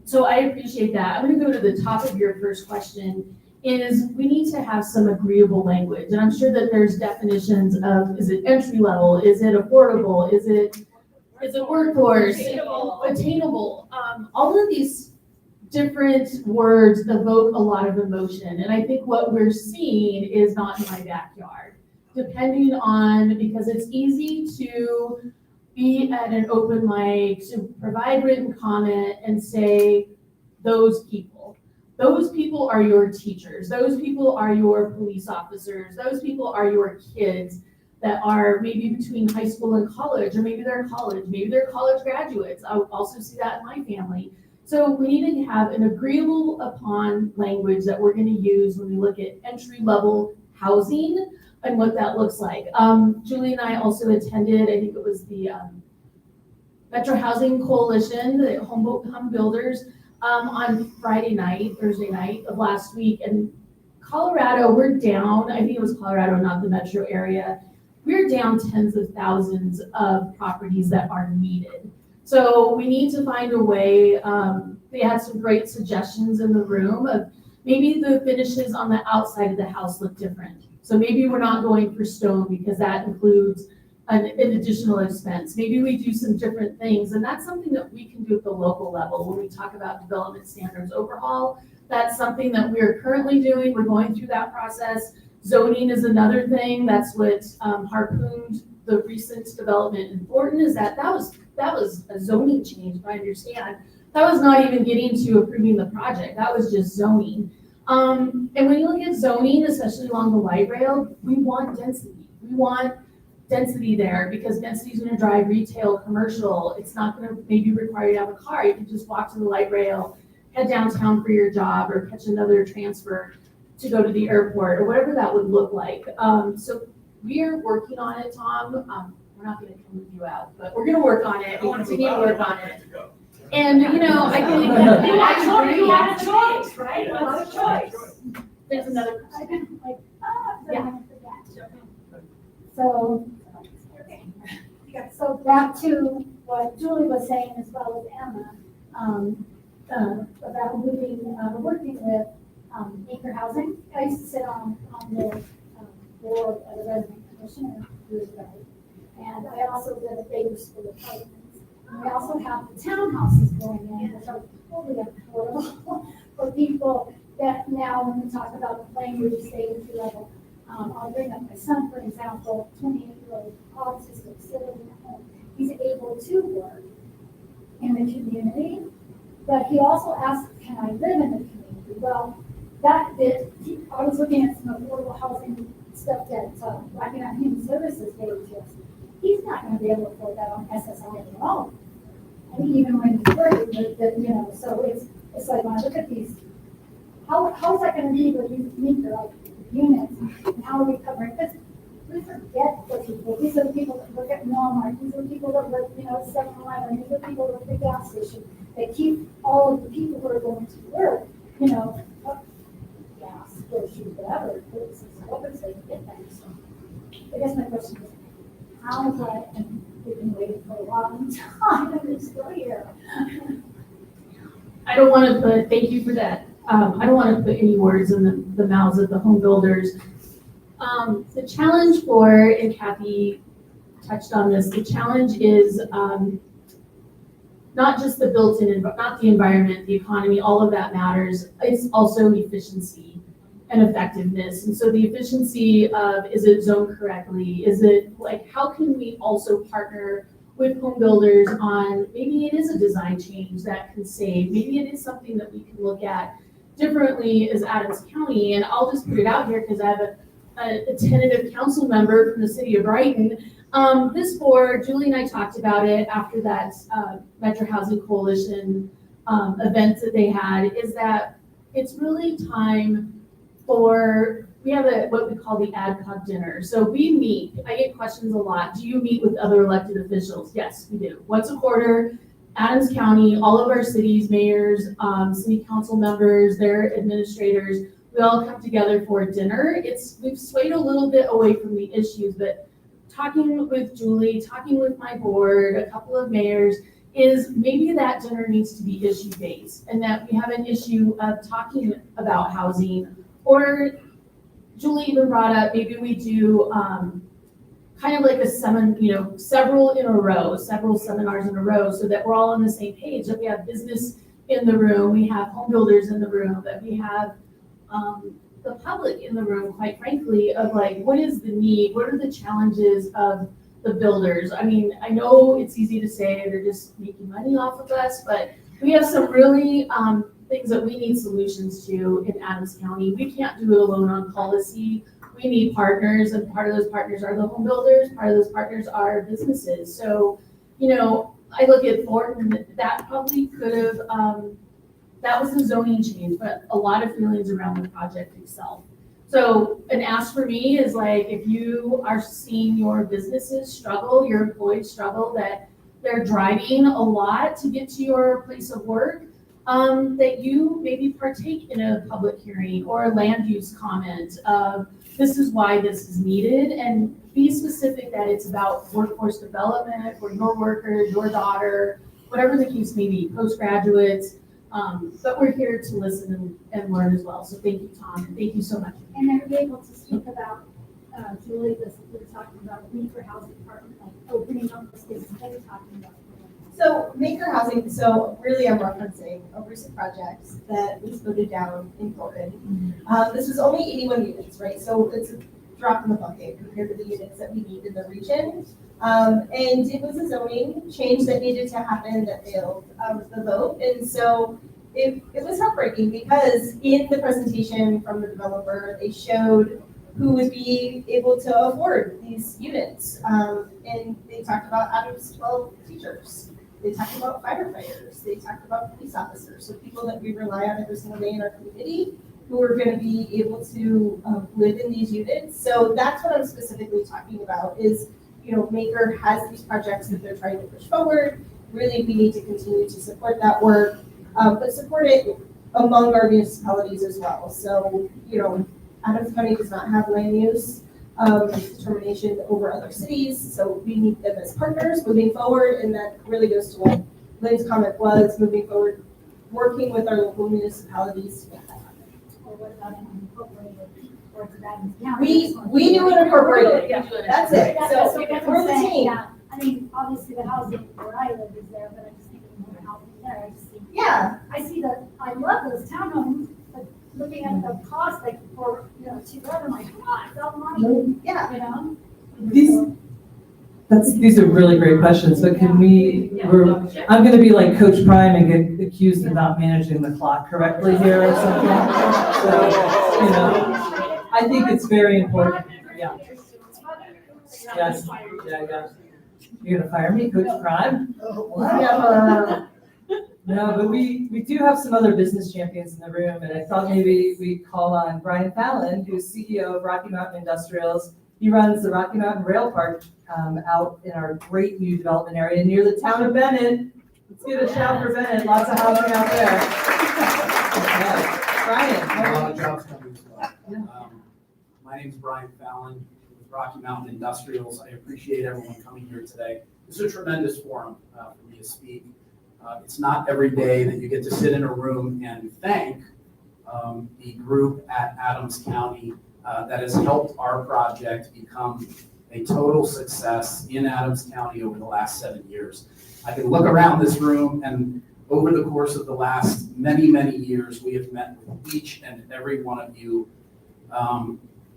So I appreciate that. I'm gonna go to the top of your first question, is we need to have some agreeable language. And I'm sure that there's definitions of, is it entry level? Is it affordable? Is it workforce? Attainable. All of these different words evoke a lot of emotion. And I think what we're seeing is not in my backyard. Depending on, because it's easy to be at an open mic, to provide written comment and say, those people are your teachers. Those people are your police officers. Those people are your kids that are maybe between high school and college, or maybe they're college, maybe they're college graduates. I also see that in my family. So we need to have an agreeable upon language that we're going to use when we look at entry level housing and what that looks like. Julie and I also attended, I think it was the Metro Housing Coalition, the home builders, on Thursday night of last week. And Colorado, we're down, I think it was Colorado, not the metro area. We're down tens of thousands of properties that are needed. So we need to find a way, they had some great suggestions in the room of maybe the finishes on the outside of the house look different. So maybe we're not going for stone because that includes an additional expense. Maybe we do some different things, and that's something that we can do at the local level when we talk about development standards overhaul. That's something that we are currently doing. We're going through that process. Zoning is another thing. That's what harpooned the recent development in Thornton, is that was a zoning change, if I understand. That was not even getting to approving the project. That was just zoning. And when you look at zoning, especially along the light rail, we want density. We want density there, because density is gonna drive retail, commercial. It's not gonna maybe require you to have a car. You can just walk to the light rail, head downtown for your job, or catch another transfer to go to the airport, or whatever that would look like. So we are working on it, Tom. We're not gonna come with you out, but we're gonna work on it. We continue to work on it. And, you know, I think. You had a choice, right? You had a choice. There's another. Yeah. So, so back to what Julie was saying as well as Emma, about moving, working with Acre Housing. I used to sit on the board as a resident commissioner years ago. And I also did a Baker School Apartments. And we also have the townhouses going in, which are totally affordable for people that now, when we talk about the Plainridge State level, I'll bring up my son, for example, 28-year-old autistic sitting at home. He's able to work in the community, but he also asked, can I live in the community? Well, I was looking at some affordable housing stuff that Rockingham Human Services gave to us. He's not going to be able to afford that on SSI alone. And even when he's working, you know, so it's like when I look at these, how is that going to be with these meter like units, and how are we covering? Because we forget the people. These are the people that work at Walmart. These are the people that work, you know, at 7-Eleven. These are the people that work at the gas station. They keep all of the people who are going to work, you know, gas, groceries, whatever. What was they get that? So I guess my question is, how is that? And we've been waiting for a long time, and we're still here. I don't want to put, thank you for that. I don't want to put any words in the mouths of the home builders. The challenge for, and Kathy touched on this, the challenge is not just the built-in, not the environment, the economy, all of that matters. It's also efficiency and effectiveness. And so the efficiency of, is it zoned correctly? Is it like, how can we also partner with home builders on, maybe it is a design change that can save, maybe it is something that we can look at differently as Adams County. And I'll just put it out here because I have a tentative council member from the city of Brighton. This board, Julie and I talked about it after that Metro Housing Coalition event that they had, is that it's really time for, we have what we call the AdCog dinner. So we meet, I get questions a lot. Do you meet with other elected officials? Yes, we do. Once a quarter, Adams County, all of our cities, mayors, city council members, their administrators, we all come together for a dinner. We've swayed a little bit away from the issues, but talking with Julie, talking with my board, a couple of mayors, is maybe that dinner needs to be issue-based, and that we have an issue of talking about housing. Or Julie even brought up, maybe we do kind of like several in a row, several seminars in a row, so that we're all on the same page, that we have business in the room, we have home builders in the room, that we have the public in the room, quite frankly, of like, what is the need? What are the challenges of the builders? I mean, I know it's easy to say they're just making money off of us, but we have some really things that we need solutions to in Adams County. We can't do it alone on policy. We need partners, and part of those partners are the home builders, part of those partners are businesses. So, you know, I look at Thornton, that probably could have, that was a zoning change, but a lot of feelings around the project itself. So an ask for me is like, if you are seeing your businesses struggle, your employees struggle, that they're driving a lot to get to your place of work, that you maybe partake in a public hearing or a land use comment of, this is why this is needed, and be specific that it's about workforce development for your worker, your daughter, whatever the case may be, postgraduates. But we're here to listen and learn as well. So thank you, Tom. Thank you so much. And then be able to speak about, Julie, we were talking about the Maker Housing Department, like opening up the space that we're talking about. So Maker Housing, so really I'm referencing a recent project that was voted down in Thornton. This was only 81 units, right? So it's a drop in the bucket compared to the units that we need in the region. And it was a zoning change that needed to happen that failed the vote. And so it was heartbreaking because in the presentation from the developer, they showed who would be able to afford these units. And they talked about Adams 12 teachers. They talked about firefighters. They talked about police officers. So people that we rely on every single day in our community who are going to be able to live in these units. So that's what I'm specifically talking about is, Maker has these projects that they're trying to push forward. Really, we need to continue to support that work, but support it among our municipalities as well. So, Adams County does not have land use determination over other cities, so we need them as partners moving forward, and that really goes to what Lynn's comment was, moving forward, working with our local municipalities to make that happen. Or what about an incorporated or the Adams County? We do an incorporated, Yeah. that's it, Yeah, so that's what we're I'm the saying, team. yeah. I mean, obviously the housing where I live is there, but I just think more housing there. Yeah, I see I love those townhomes, but looking at the cost, like for, cheaper, I'm like, come on, it's all money, yeah. These are really great questions, but can I'm gonna be like Coach Prime and get accused of not managing the clock correctly here or something. So, I think it's very important, yeah. Yes, yeah. You're gonna fire me, Coach Prime? Never. No, but we do have some other business champions in the room, and I thought maybe we'd call on Brian Fallon, who's CEO of Rocky Mountain Industrials. He runs the Rocky Mountain Rail Park out in our great new development area near the town of Bennett. Let's give a shout for Bennett, lots of housing out there. Yeah. Brian. A lot of jobs coming as well. My name's Brian Fallon with Rocky Mountain Industrials. I appreciate everyone coming here today. This is a tremendous forum for me to speak. It's not every day that you get to sit in a room and thank the group at Adams County that has helped our project become a total success in Adams County over the last 7 years. I can look around this room, and over the course of the last many, many years, we have met with each and every one of you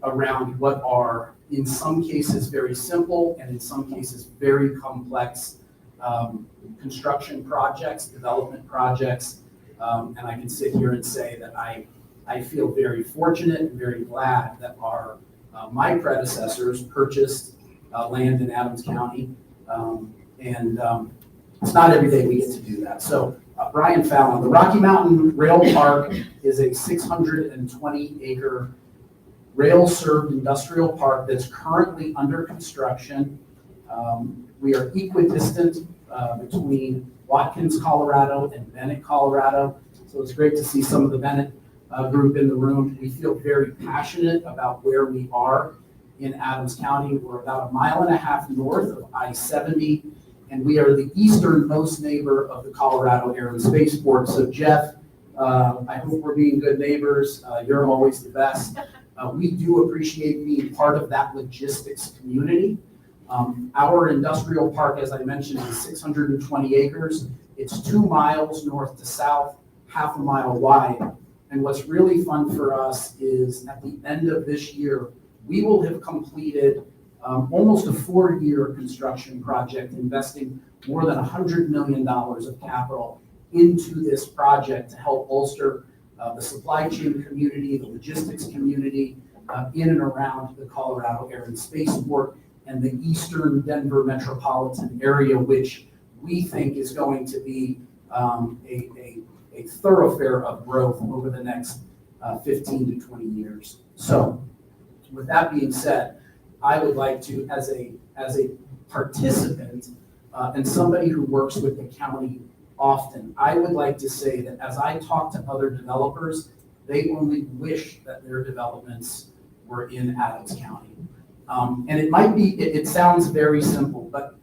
around what are, in some cases, very simple, and in some cases, very complex construction projects, development projects. And I can sit here and say that I feel very fortunate and very glad that my predecessors purchased land in Adams County. It's not every day we get to do that. So Brian Fallon, the Rocky Mountain Rail Park is a 620-acre rail-served industrial park that's currently under construction. We are equidistant between Watkins, Colorado and Bennett, Colorado. So it's great to see some of the Bennett group in the room. We feel very passionate about where we are in Adams County. We're about 1.5 miles north of I-70, and we are the easternmost neighbor of the Colorado Air and Spaceport. So Jeff, I hope we're being good neighbors. You're always the best. We do appreciate being part of that logistics community. Our industrial park, as I mentioned, is 620 acres. It's 2 miles north to south, 0.5 mile wide. And what's really fun for us is at the end of this year, we will have completed almost a 4-year construction project, investing more than $100 million of capital into this project to help bolster the supply chain community, the logistics community in and around the Colorado Air and Spaceport and the eastern Denver metropolitan area, which we think is going to be a thoroughfare of growth over the next 15 to 20 years. So with that being said, I would like to, as a participant and somebody who works with the county often, I would like to say that as I talk to other developers, they only wish that their developments were in Adams County. And it sounds very simple, but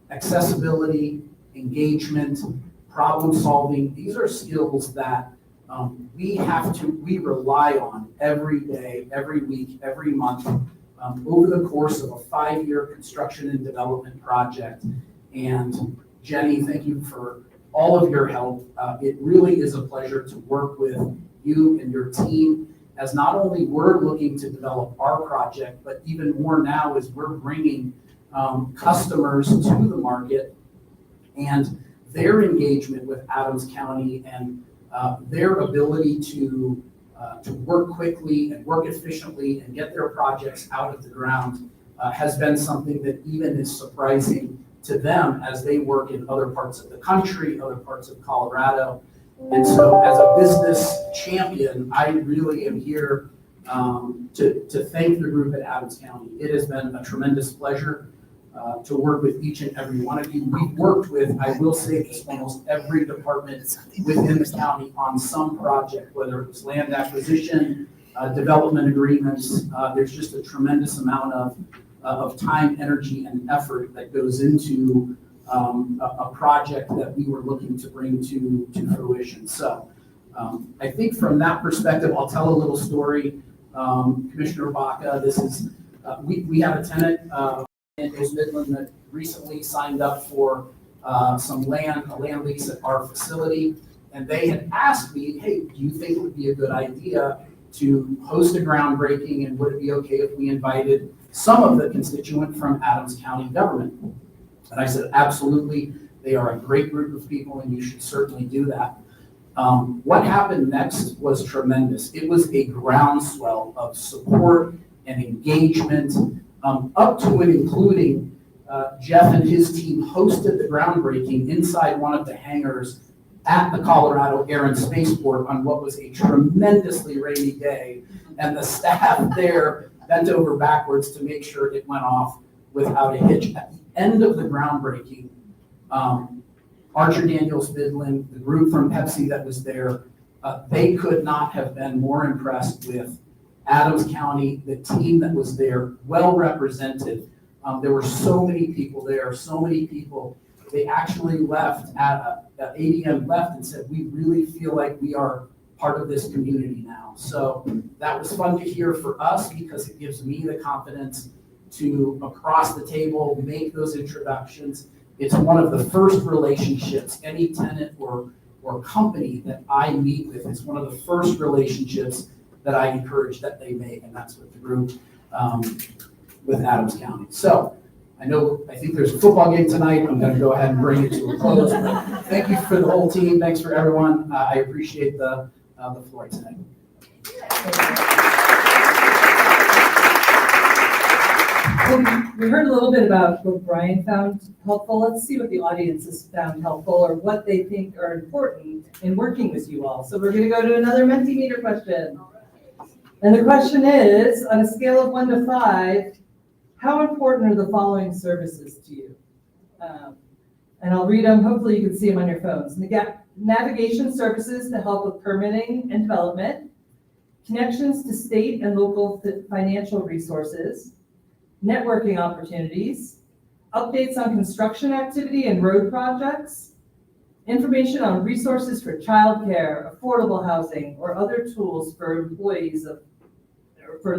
accessibility, engagement, problem solving, these are skills that we rely on every day, every week, every month, over the course of a 5-year construction and development project. And Jenny, thank you for all of your help. It really is a pleasure to work with you and your team, as not only we're looking to develop our project, but even more now as we're bringing customers to the market, and their engagement with Adams County and their ability to to work quickly and work efficiently and get their projects out of the ground has been something that even is surprising to them as they work in other parts of the country, other parts of Colorado. And so as a business champion, I really am here to thank the group at Adams County. It has been a tremendous pleasure to work with each and every one of you. We've worked with, I will say this, almost every department within the county on some project, whether it was land acquisition, development agreements. There's just a tremendous amount of time, energy, and effort that goes into a project that we were looking to bring to fruition. So I think from that perspective, I'll tell a little story. Commissioner Baca, this is, we have a tenant in East Midland that recently signed up for some land, a land lease at our facility. And they had asked me, hey, do you think it would be a good idea to host a groundbreaking, and would it be okay if we invited some of the constituent from Adams County government? And I said, absolutely. They are a great group of people and you should certainly do that. What happened next was tremendous. It was a groundswell of support and engagement, up to and including Jeff and his team hosted the groundbreaking inside one of the hangars at the Colorado Air and Spaceport on what was a tremendously rainy day. And the staff there bent over backwards to make sure it went off without a hitch. At the end of the groundbreaking, Archer Daniels Midland, the group from Pepsi that was there, they could not have been more impressed with Adams County, the team that was there, well represented. There were so many people there, so many people. They actually left at ADM left and said, we really feel like we are part of this community now. So that was fun to hear for us because it gives me the confidence to, across the table, make those introductions. It's one of the first relationships any tenant or company that I meet with. It's one of the first relationships that I encourage that they make, and that's with the group with Adams County. So I think there's a football game tonight. I'm going to go ahead and bring it to a close. But thank you for the whole team. Thanks for everyone. I appreciate the floor tonight. We heard a little bit about what Brian found helpful. Let's see what the audience has found helpful or what they think are important in working with you all. So we're going to go to another Mentimeter question. And the question is, on a scale of 1 to 5, how important are the following services to you? And I'll read them. Hopefully you can see them on your phones. Navigation services to help with permitting and development, connections to state and local financial resources, networking opportunities, updates on construction activity and road projects, information on resources for childcare, affordable housing, or other tools for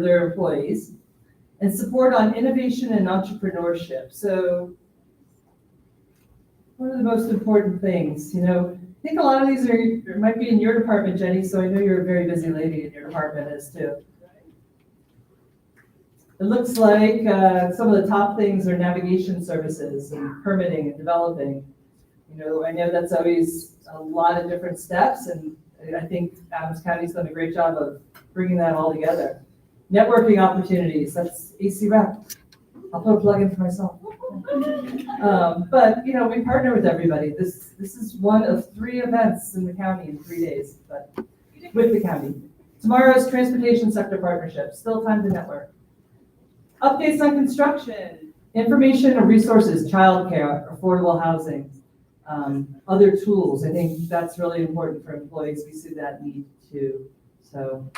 their employees, and support on innovation and entrepreneurship. So what are the most important things? I think a lot of these might be in your department, Jenny, so I know you're a very busy lady in your department as too. It looks like some of the top things are navigation services and permitting and developing. I know that's always a lot of different steps, and I think Adams County's done a great job of bringing that all together. Networking opportunities, that's AC Rep. I'll put a plug in for myself. But we partner with everybody. This is one of 3 events in the county in 3 days, but with the county. Tomorrow's transportation sector partnership, still time to network. Updates on construction, information and resources, childcare, affordable housing, other tools. I think that's really important for employees. We see that need too. So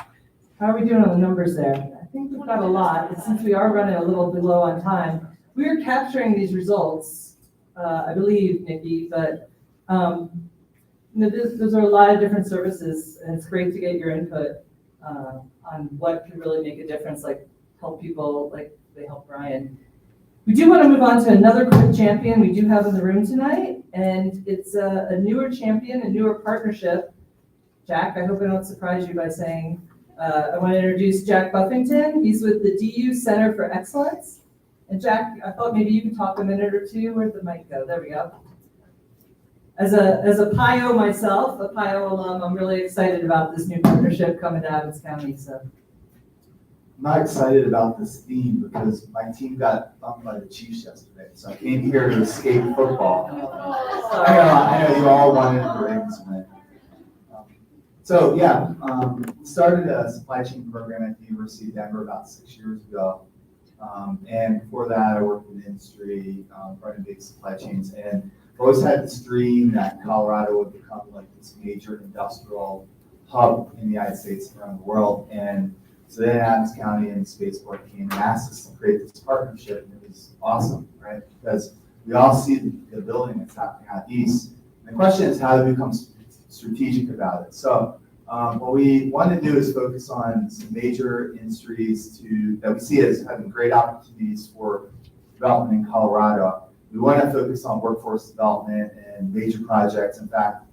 how are we doing on the numbers there? I think we've got a lot. And since we are running a little bit low on time, we are capturing these results, I believe, Nikki, but those are a lot of different services, and it's great to get your input on what can really make a difference, like help people like they help Brian. We do want to move on to another quick champion we do have in the room tonight, and it's a newer champion, a newer partnership. Jack, I hope I don't surprise you by saying, I want to introduce Jack Buffington. He's with the DU Center for Excellence. And Jack, I thought maybe you could talk a minute or two. Where'd the mic go? There we go. As a PIO myself, a PIO alum, I'm really excited about this new partnership coming to Adams County, so. I'm not excited about this theme because my team got thumped by the Chiefs yesterday, so I came here to escape football. I know you all wanted the Ravens to win. Started a supply chain program at the University of Denver about 6 years ago. And before that, I worked in the industry, running big supply chains. And I've always had this dream that Colorado would become like this major industrial hub in the United States and around the world. And so then Adams County and Spaceport came and asked us to create this partnership, and it was awesome, right? Because we all see the building that's happening out east. And the question is how to become strategic about it. So what we want to do is focus on some major industries that we see as having great opportunities for development in Colorado. We want to focus on workforce development and major projects. In fact,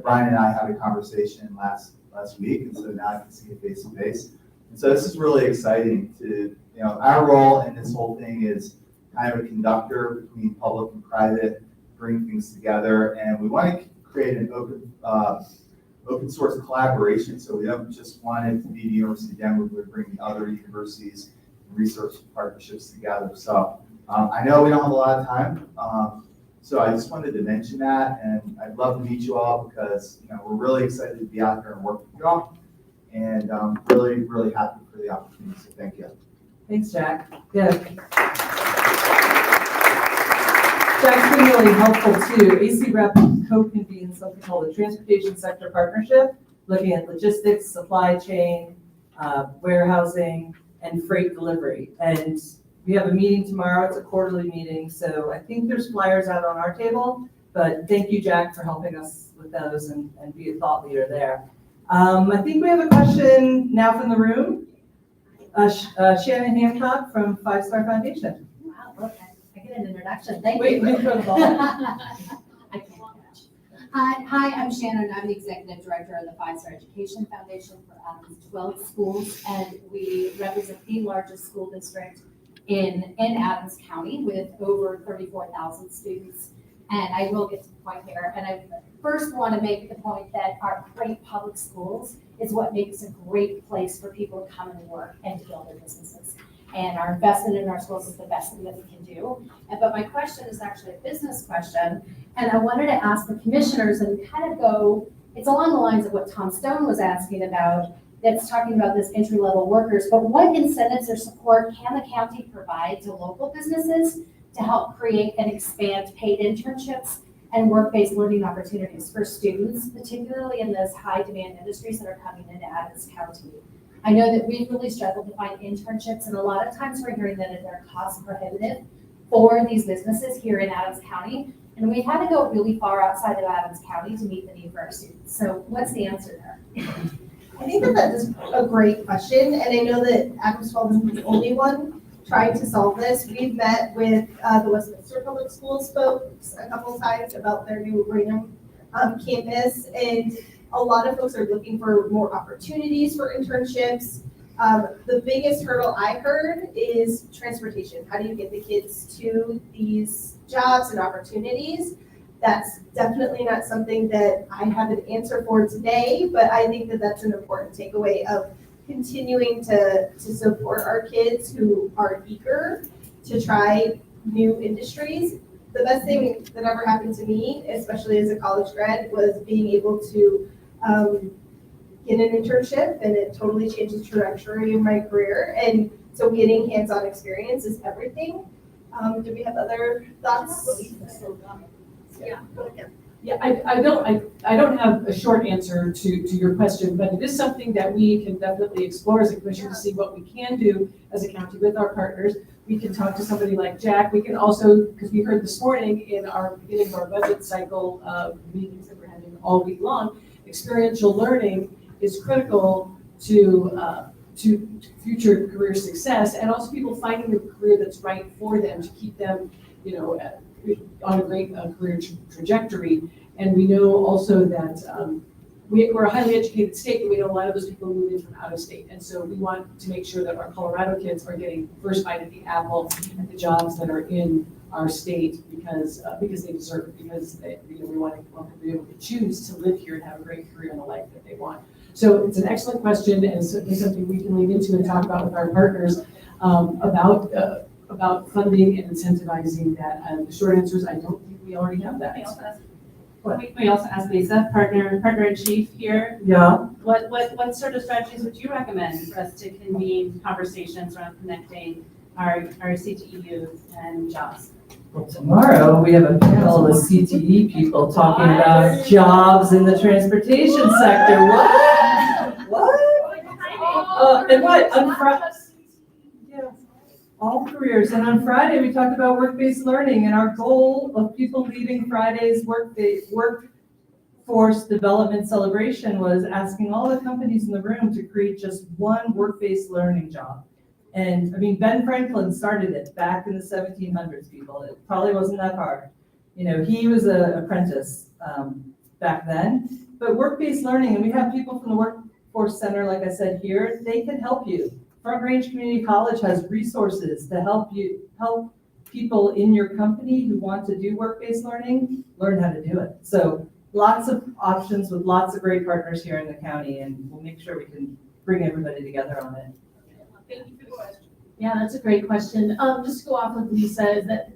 Brian and I had a conversation last week, and so now I can see it face to face. And so this is really exciting our role in this whole thing is kind of a conductor between public and private, bring things together, and we want to create an open source collaboration. So we don't just want it to be the University of Denver, we bring the other universities and research partnerships together. So I know we don't have a lot of time, so I just wanted to mention that, and I'd love to meet you all because we're really excited to be out here and work with you all. And I'm really, really happy for the opportunity, so thank you. Thanks, Jack. Yeah. Jack's been really helpful too. AC Rep co-convened something called the Transportation Sector Partnership, looking at logistics, supply chain, warehousing, and freight delivery. And we have a meeting tomorrow. It's a quarterly meeting, so I think there's flyers out on our table. But thank you, Jack, for helping us with those and be a thought leader there. I think we have a question now from the room. Shannon Hancock from Five Star Foundation. Wow, look, I get an introduction. Thank Wait, you. wait for the ball. I can't catch. Hi, I'm Shannon. I'm the Executive Director of the Five Star Education Foundation for Adams 12 schools, and we represent the largest school district in Adams County with over 34,000 students. And I will get to the point here. And I first want to make the point that our great public schools is what makes a great place for people to come and work and to build their businesses. And our investment in our schools is the best thing that we can do. But my question is actually a business question. And I wanted to ask the commissioners and kind of go, it's along the lines of what Tom Stone was asking about, that's talking about this entry-level workers. But what incentives or support can the county provide to local businesses to help create and expand paid internships and work-based learning opportunities for students, particularly in those high-demand industries that are coming into Adams County? I know that we've really struggled to find internships, and a lot of times we're hearing that they're cost prohibitive for these businesses here in Adams County, and we've had to go really far outside of Adams County to meet the need for our students. So what's the answer there? I think that is a great question, and I know that Adams 12 isn't the only one trying to solve this. We've met with the Westminster Public Schools folks a couple of times about their new Raynham campus, and a lot of folks are looking for more opportunities for internships. The biggest hurdle I heard is transportation. How do you get the kids to these jobs and opportunities? That's definitely not something that I have an answer for today, but I think that that's an important takeaway of continuing to support our kids who are eager to try new industries. The best thing that ever happened to me, especially as a college grad, was being able to get an internship, and it totally changed the trajectory of my career. And so getting hands-on experience is everything. Do we have other thoughts? Yeah, go ahead. Yeah, I don't have a short answer to your question, but it is something that we can definitely explore as a commission to see what we can do as a county with our partners. We can talk to somebody like Jack. We can also, because we heard this morning in our beginning of our budget cycle meetings that we're having all week long, experiential learning is critical to future career success, and also people finding the career that's right for them to keep them, on a great career trajectory. And we know also that we're a highly educated state, but we know a lot of those people move in from out of state. And so we want to make sure that our Colorado kids are getting first bite at the apple at the jobs that are in our state because they deserve it, because they, we want them to be able to choose to live here and have a great career and the life that they want. So it's an excellent question, and certainly something we can lean into and talk about with our partners about funding and incentivizing that. The short answer is I don't think we already have that. We also asked Lisa, partner in chief here, Yeah. what sort of strategies would you recommend for us to convene conversations around connecting our CTE youth and jobs? Well, tomorrow, we have a panel of CTE people talking about jobs in the transportation sector. What? What? And what? On Friday? Yeah, all careers. And on Friday, we talked about work-based learning and our goal of people leading Friday's workforce development celebration was asking all the companies in the room to create just one work-based learning job. And I mean, Ben Franklin started it back in the 1700s, people. It probably wasn't that hard. You know, he was an apprentice back then. But work-based learning, and we have people from the Workforce Center, like I said here, they can help you. Front Range Community College has resources to help people in your company who want to do work-based learning learn how to do it. So lots of options with lots of great partners here in the county, and we'll make sure we can bring everybody together on it. Thank you for the question. Yeah, that's a great question. Just to go off with Lisa, is that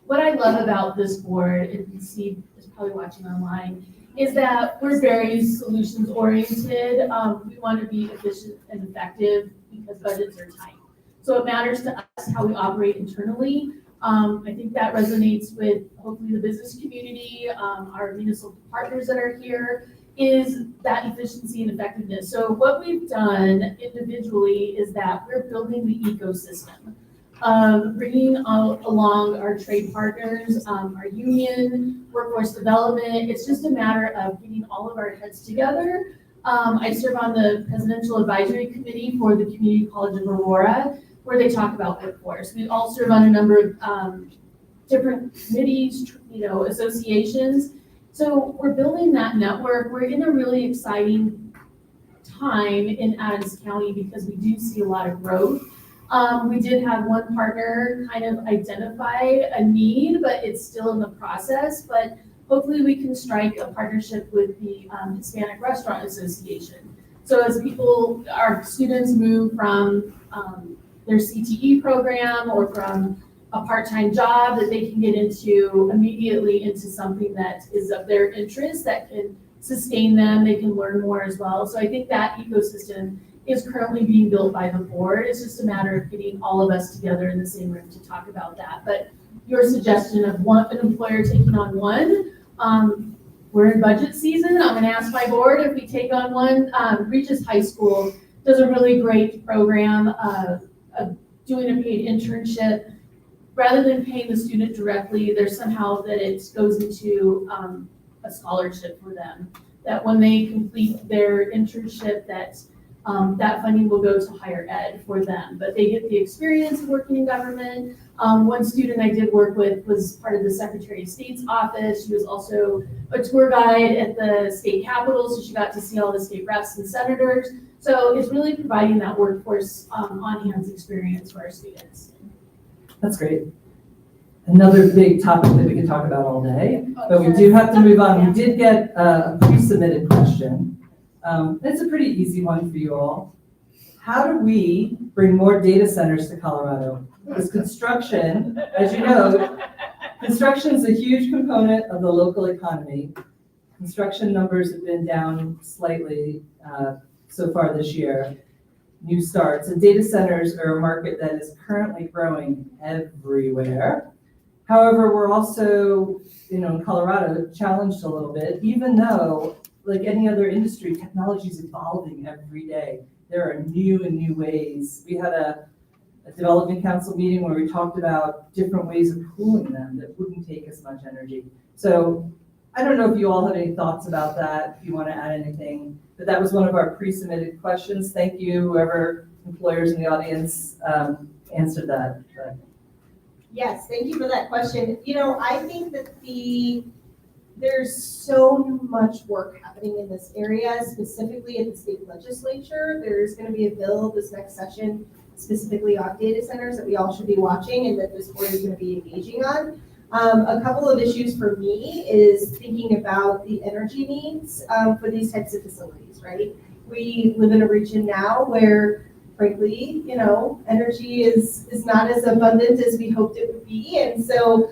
what I love about this board, and Steve is probably watching online, is that we're very solutions oriented. We want to be efficient and effective because budgets are tight. So it matters to us how we operate internally. I think that resonates with hopefully the business community, our municipal partners that are here, is that efficiency and effectiveness. So what we've done individually is that we're building the ecosystem, bringing along our trade partners, our union, workforce development. It's just a matter of getting all of our heads together. I serve on the Presidential Advisory Committee for the Community College of Aurora, where they talk about workforce. We all serve on a number of different committees, associations. So we're building that network. We're in a really exciting time in Adams County because we do see a lot of growth. We did have one partner kind of identify a need, but it's still in the process. But hopefully we can strike a partnership with the Hispanic Restaurant Association. So as our students move from their CTE program or from a part-time job, that they can get immediately into something that is of their interest, that can sustain them, they can learn more as well. So I think that ecosystem is currently being built by the board. It's just a matter of getting all of us together in the same room to talk about that. But your suggestion of an employer taking on one, we're in budget season. I'm gonna ask my board if we take on one. Regis High School does a really great program of doing a paid internship. Rather than paying the student directly, there's somehow that it goes into a scholarship for them. That when they complete their internship, that funding will go to higher ed for them. But they get the experience of working in government. One student I did work with was part of the Secretary of State's office. She was also a tour guide at the state capitol, so she got to see all the state reps and senators. So it's really providing that workforce on-hands experience for our students. That's great. Another big topic that we could talk about all day, but we do have to move on. We did get a pre-submitted question. It's a pretty easy one for you all. How do we bring more data centers to Colorado? Because construction, as you know, construction is a huge component of the local economy. Construction numbers have been down slightly so far this year. New starts, and data centers are a market that is currently growing everywhere. However, we're also, in Colorado, challenged a little bit, even though, like any other industry, technology is evolving every day. There are new ways. We had a development council meeting where we talked about different ways of cooling them that wouldn't take as much energy. So I don't know if you all have any thoughts about that, if you want to add anything, but that was one of our pre-submitted questions. Thank you, whoever employers in the audience answered that. But. Yes, thank you for that question. I think that the there's so much work happening in this area, specifically at the state legislature. There's gonna be a bill this next session specifically on data centers that we all should be watching and that this board is gonna be engaging on. A couple of issues for me is thinking about the energy needs for these types of facilities, right? We live in a region now where frankly, energy is not as abundant as we hoped it would be. And so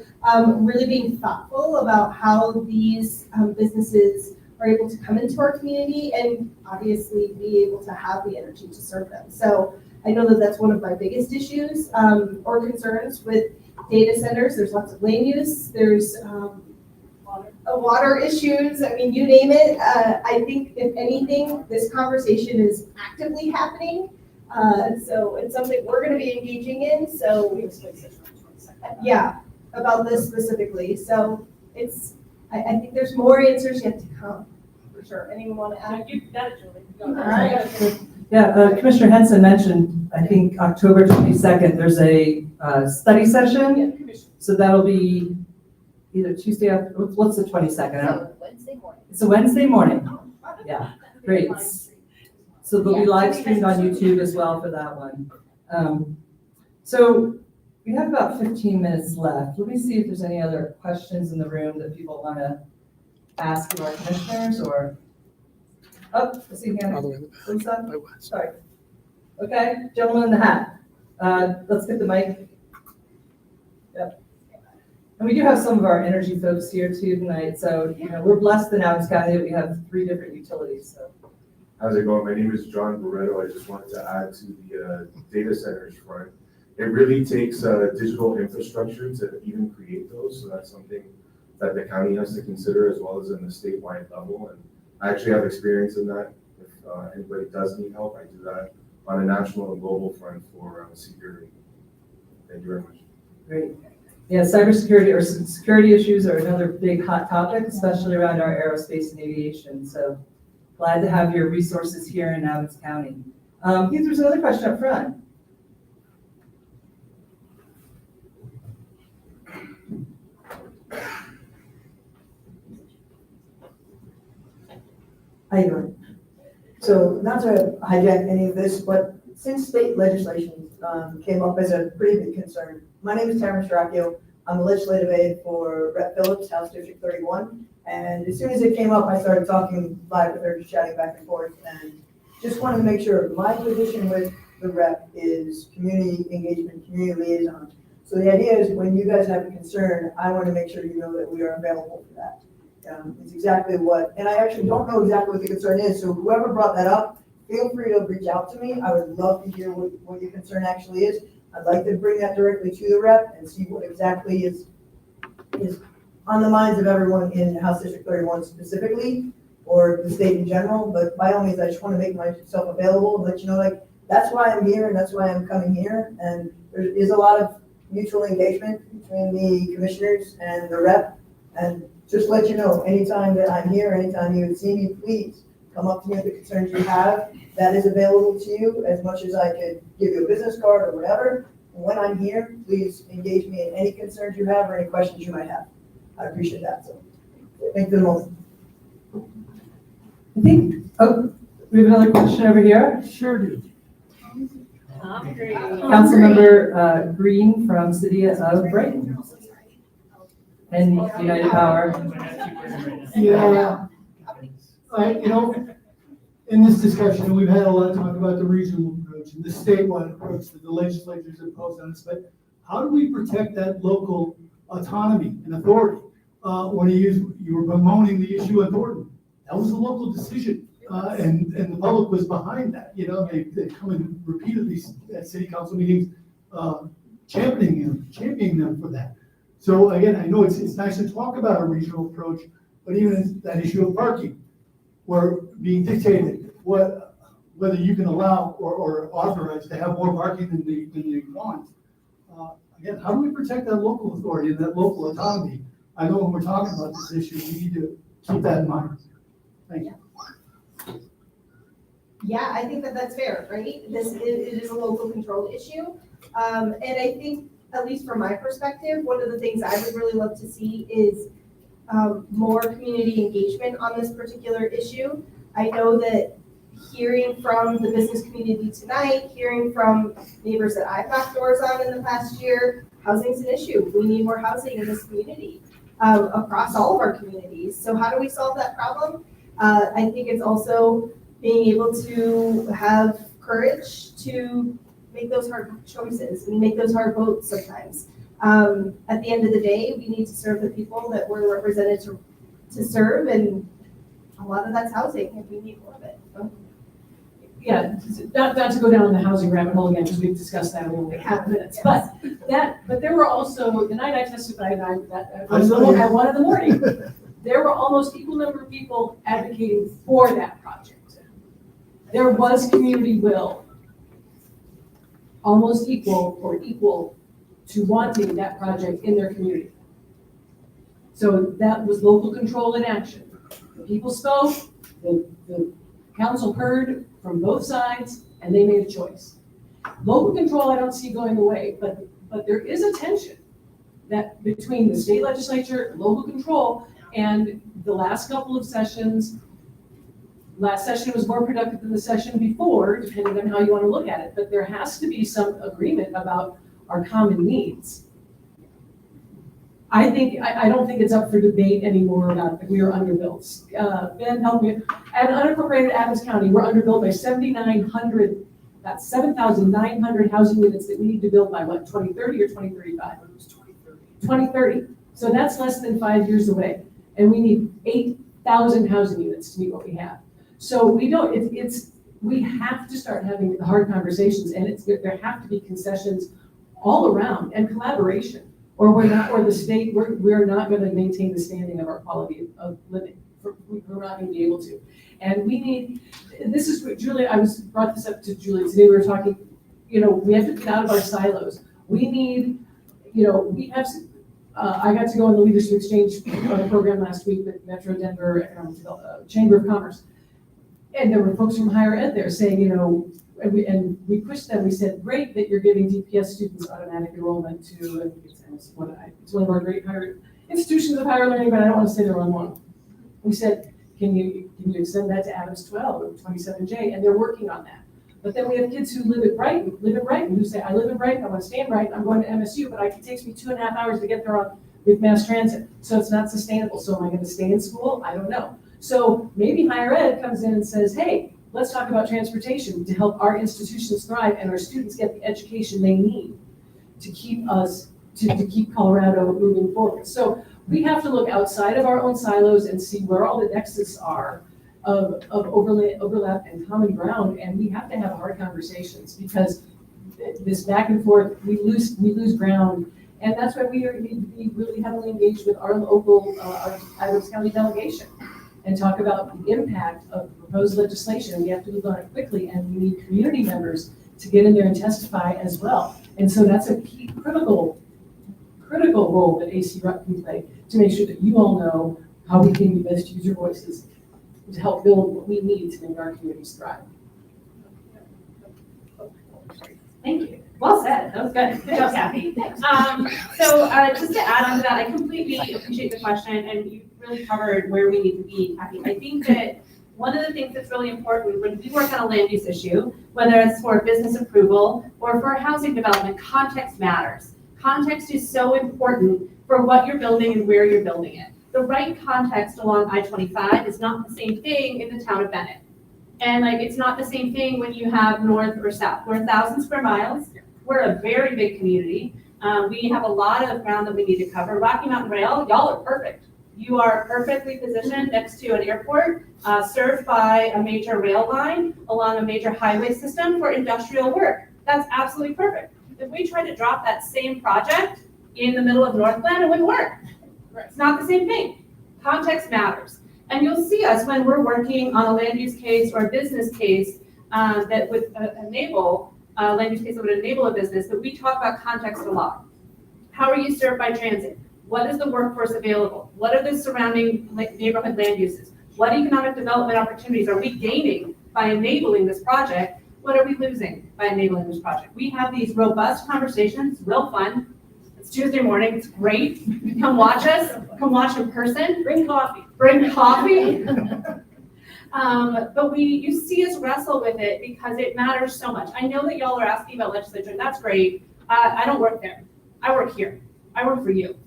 really being thoughtful about how these businesses are able to come into our community and obviously be able to have the energy to serve them. So I know that that's one of my biggest issues or concerns with data centers. There's lots of land use. There's water issues. I mean, you name it. I think if anything, this conversation is actively happening. So it's something we're going to be engaging in. So yeah, about this specifically. So I think there's more answers yet to come, for sure. Anyone want to add? You got it, Julie. Go All ahead. right. Yeah, Commissioner Henson mentioned, I think October 22nd, there's a study session. So that'll be either Tuesday after, what's the 22nd? Wednesday morning. It's a Wednesday morning. Yeah, great. So they'll be live streamed on YouTube as well for that one. So we have about 15 minutes left. Let me see if there's any other questions in the room that people want to ask of our commissioners or, oh, I see hand. What's up? Sorry. Okay, gentleman in the hat. Let's get the mic. Yep. And we do have some of our energy folks here too tonight. So, we're blessed in Adams County that we have 3 different utilities, so. How's it going? My name is John Barreto. I just wanted to add to the data centers front. It really takes digital infrastructure to even create those. So that's something that the county has to consider as well as in the statewide level. And I actually have experience in that. If anybody does need help, I do that on a national and global front for security. Thank you very much. Great. Yeah, cybersecurity or security issues are another big hot topic, especially around our aerospace and aviation. So glad to have your resources here in Adams County. I think there's another question up front. How you doing? So not to hijack any of this, but since state legislation came up as a pretty big concern, my name is Tamara Stracchio. I'm a legislative aide for Rep. Phillips, House District 31. And as soon as it came up, I started talking live with her, just chatting back and forth, and just wanted to make sure my position with the rep is community engagement, community liaison. So the idea is when you guys have a concern, I want to make sure you know that we are available for that. It's exactly what, and I actually don't know exactly what the concern is, so whoever brought that up, feel free to reach out to me. I would love to hear what your concern actually is. I'd like to bring that directly to the rep and see what exactly is on the minds of everyone in House District 31 specifically, or the state in general, but by all means, I just want to make myself available and let you know, like, that's why I'm here and that's why I'm coming here, and there is a lot of mutual engagement between the commissioners and the rep, and just let you know, anytime that I'm here, anytime you would see me, please come up to me with the concerns you have. That is available to you as much as I could give you a business card or whatever. And when I'm here, please engage me in any concerns you have or any questions you might have. I appreciate that. So thank you for the moment. I think, we have another question over here. Sure do. Councilmember Green from City of Brighton. And United Power. Yeah, in this discussion, we've had a lot of talk about the regional approach and the statewide approach that the legislatures imposed on us, but how do we protect that local autonomy and authority? When you were bemoaning the issue at Thornton, that was a local decision, and the public was behind that. They come in repeatedly at city council meetings, championing them for that. So again, I know it's nice to talk about a regional approach, but even that issue of parking, where being dictated whether you can allow or authorize to have more parking than you want. Again, how do we protect that local authority and that local autonomy? I know when we're talking about this issue, we need to keep that in mind. Thank you. Yeah, I think that that's fair, right? It is a local control issue. And I think, at least from my perspective, one of the things I would really love to see is more community engagement on this particular issue. I know that hearing from the business community tonight, hearing from neighbors that I've knocked doors on in the past year, housing's an issue. We need more housing in this community, across all of our communities. So how do we solve that problem? I think it's also being able to have courage to make those hard choices and make those hard votes sometimes. At the end of the day, we need to serve the people that we're represented to serve, and a lot of that's housing, and we need more of it. So, Yeah, not to go down the housing rabbit hole again, because we've discussed that in only a couple minutes, but there were also, the night I testified, I was at 1 in the morning, there were almost equal number of people advocating for that project. There was community will, almost equal to wanting that project in their community. So that was local control in action. The people spoke, the council heard from both sides, and they made a choice. Local control I don't see going away, but there is a tension that between the state legislature, local control, and the last couple of sessions. Last session was more productive than the session before, depending on how you want to look at it, but there has to be some agreement about our common needs. I don't think it's up for debate anymore about that we are underbuilt. Ben, help me. At unincorporated Adams County, we're underbuilt by 7,900, that's 7,900 housing units that we need to build by what, 2030 or 2035? It was 2030. 2030. So that's less than 5 years away. And we need 8,000 housing units to meet what we have. So we have to start having the hard conversations, and there have to be concessions all around and collaboration, or we're not going to maintain the standing of our quality of living. We're not going to be able to. And we need, this is what Julie, brought this up to Julie today, we were talking, we have to get out of our silos. We need, I got to go on the Leadership Exchange program last week with Metro Denver Chamber of Commerce. And there were folks from higher ed there saying, and we pushed them, we said, great that you're giving DPS students automatic enrollment to, it's one of our great higher institutions of higher learning, but I don't want to say they're on one. We said, can you extend that to Adams 12 or 27J? And they're working on that. But then we have kids who live in Brighton, who say, I live in Brighton, I want to stay in Brighton, I'm going to MSU, but it takes me 2.5 hours to get there with mass transit. So it's not sustainable. So am I going to stay in school? I don't know. So maybe higher ed comes in and says, hey, let's talk about transportation to help our institutions thrive and our students get the education they need to keep Colorado moving forward. So we have to look outside of our own silos and see where all the nexus are of overlap and common ground, and we have to have hard conversations, because this back and forth, we lose ground, and that's why we need to be really heavily engaged with our local our Adams County delegation and talk about the impact of the proposed legislation. We have to move on it quickly, and we need community members to get in there and testify as well. And so that's a key critical role that AC Rep can play to make sure that you all know how we can best use your voices to help build what we need to make our communities thrive. Thank you. Well said. That was good. Good job, Kathy. So just to add on to that, I completely appreciate the question, and you really covered where we need to be, Kathy. I think that one of the things that's really important when we work on a land use issue, whether it's for business approval or for housing development, context matters. Context is so important for what you're building and where you're building it. The right context along I-25 is not the same thing in the town of Bennett. And it's not the same thing when you have north or south. We're 1,000 square miles. We're a very big community. We have a lot of ground that we need to cover. Rocky Mountain Rail, y'all are perfect. You are perfectly positioned next to an airport, served by a major rail line along a major highway system for industrial work. That's absolutely perfect. If we try to drop that same project in the middle of Northland, it wouldn't work. It's not the same thing. Context matters. And you'll see us when we're working on a land use case or a business case that would enable a land use case that would enable a business, that we talk about context a lot. How are you served by transit? What is the workforce available? What are the surrounding neighborhood land uses? What economic development opportunities are we gaining by enabling this project? What are we losing by enabling this project? We have these robust conversations, real fun. It's Tuesday morning, it's great. Come watch us, come watch in person. Bring coffee. Bring coffee. But you see us wrestle with it because it matters so much. I know that y'all are asking about legislature, and that's great. I don't work there. I work here. I work for you.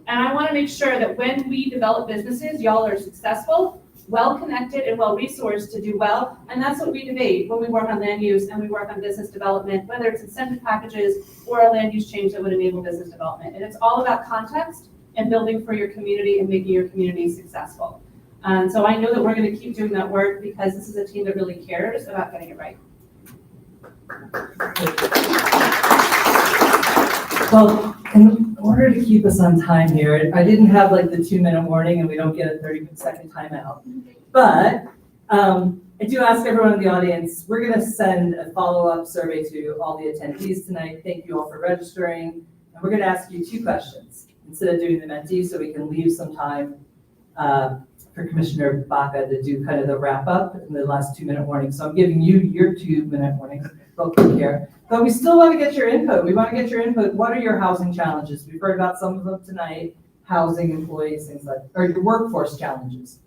And I want to make sure that when we develop businesses, y'all are successful, well-connected, and well-resourced to do well. And that's what we debate when we work on land use and we work on business development, whether it's incentive packages or a land use change that would enable business development. And it's all about context and building for your community and making your community successful. And so I know that we're going to keep doing that work because this is a team that really cares about getting it right. Well, in order to keep us on time here, I didn't have like the 2-minute warning and we don't get a 30-second timeout. But I do ask everyone in the audience, we're gonna send a follow-up survey to all the attendees tonight. Thank you all for registering. And we're gonna ask you 2 questions instead of doing the mentee so we can leave some time for Commissioner Baca to do kind of the wrap up in the last 2-minute warning. So I'm giving you your 2-minute warnings real quick here. But we still want to get your input. We want to get your input. What are your housing challenges? We've heard about some of them tonight, housing, employees, things like, or your workforce challenges.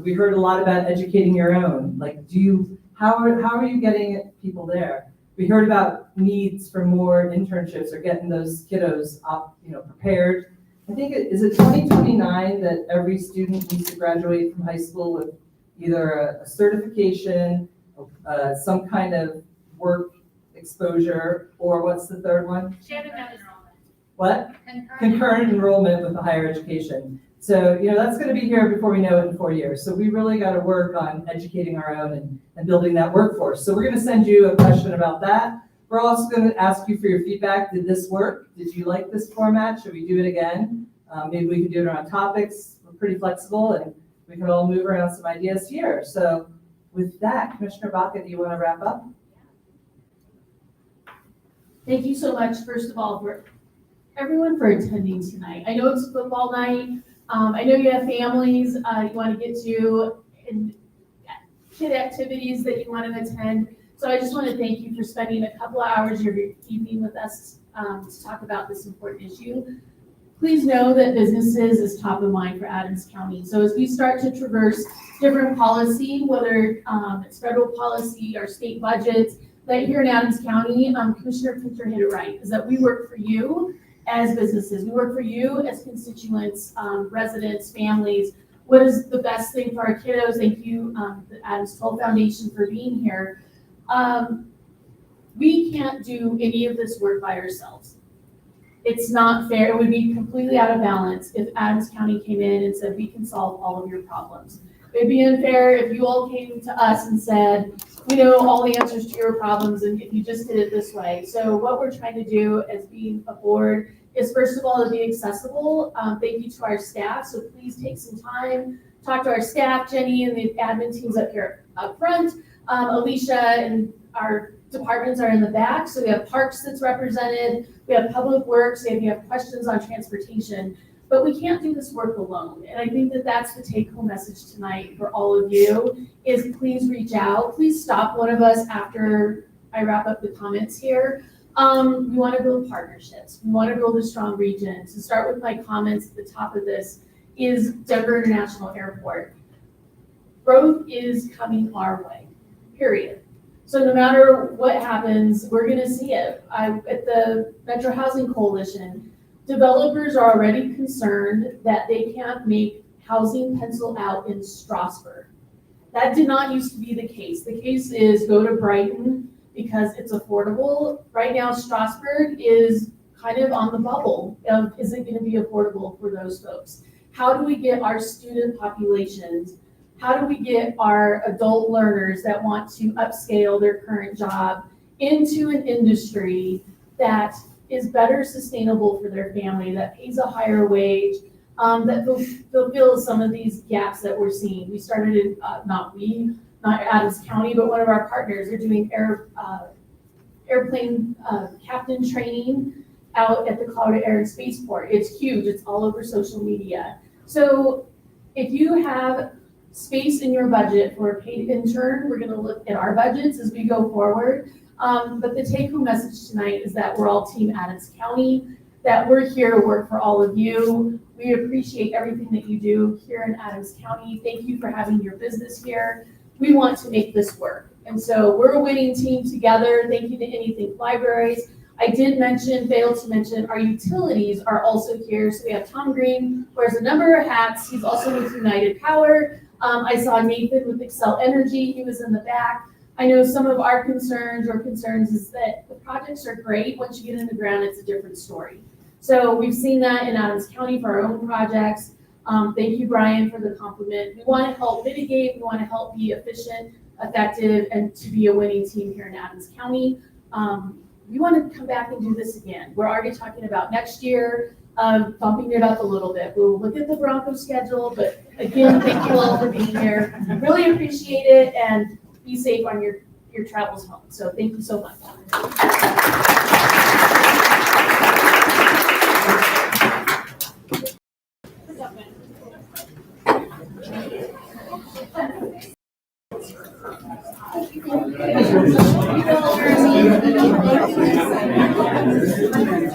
We heard a lot about educating your own. Like, how are you getting people there? We heard about needs for more internships or getting those kiddos up, prepared. I think is it 2029 that every student needs to graduate from high school with either a certification, some kind of work exposure, or what's the third one? What? Concurrent enrollment with a higher education. So, that's going to be here before we know it in 4 years. So we really got to work on educating our own and building that workforce. So we're going to send you a question about that. We're also going to ask you for your feedback. Did this work? Did you like this format? Should we do it again? Maybe we could do it around topics. We're pretty flexible and we can all move around some ideas here. So with that, Commissioner Baca, do you want to wrap up? Thank you so much, first of all, for everyone for attending tonight. I know it's football night. I know you have families you want to get to and kid activities that you want to attend. So I just want to thank you for spending a couple of hours of your evening with us to talk about this important issue. Please know that businesses is top of mind for Adams County. So as we start to traverse different policy, whether it's federal policy or state budgets, that here in Adams County, Commissioner Pinter hit it right, is that we work for you as businesses. We work for you as constituents, residents, families. What is the best thing for our kiddos? Thank you, the Adams Toll Foundation, for being here. We can't do any of this work by ourselves. It's not fair. It would be completely out of balance if Adams County came in and said, we can solve all of your problems. It'd be unfair if you all came to us and said, we know all the answers to your problems and if you just did it this way. So what we're trying to do as being a board is, first of all, to be accessible. Thank you to our staff. So please take some time, talk to our staff, Jenny and the admin teams up here up front. Alicia and our departments are in the back. So we have parks that's represented. We have public works. If you have questions on transportation, but we can't do this work alone. And I think that that's the take-home message tonight for all of you is please reach out. Please stop one of us after I wrap up the comments here. We want to build partnerships. We want to build a strong region. To start with my comments at the top of this is Denver International Airport. Growth is coming our way, period. So no matter what happens, we're going to see it. At the Metro Housing Coalition, developers are already concerned that they can't make housing pencil out in Strasburg. That did not used to be the case. The case is go to Brighton because it's affordable. Right now, Strasburg is kind of on the bubble of is it going to be affordable for those folks? How do we get our student populations? How do we get our adult learners that want to upscale their current job into an industry that is better sustainable for their family, that pays a higher wage, that fulfills some of these gaps that we're seeing? We started in, not Adams County, but one of our partners, they're doing airplane captain training out at the Colorado Air and Spaceport. It's huge, it's all over social media. So if you have space in your budget for a paid intern, we're gonna look at our budgets as we go forward. But the take-home message tonight is that we're all Team Adams County. that we're here to work for all of you. We appreciate everything that you do here in Adams County. Thank you for having your business here. We want to make this work. And so we're a winning team together. Thank you to Anything Libraries. I did fail to mention, our utilities are also here. So we have Tom Green, wears a number of hats. He's also with United Power. I saw Nathan with Excel Energy. He was in the back. I know some of our concerns is that the projects are great. Once you get in the ground, it's a different story. So we've seen that in Adams County for our own projects. Thank you, Brian, for the compliment. We want to help mitigate. We want to help be efficient, effective, and to be a winning team here in Adams County. We want to come back and do this again. We're already talking about next year, bumping it up a little bit. We'll look at the Bronco schedule, but again, thank you all for being here. I really appreciate it, and be safe on your travels home. So thank you so much. Thank you.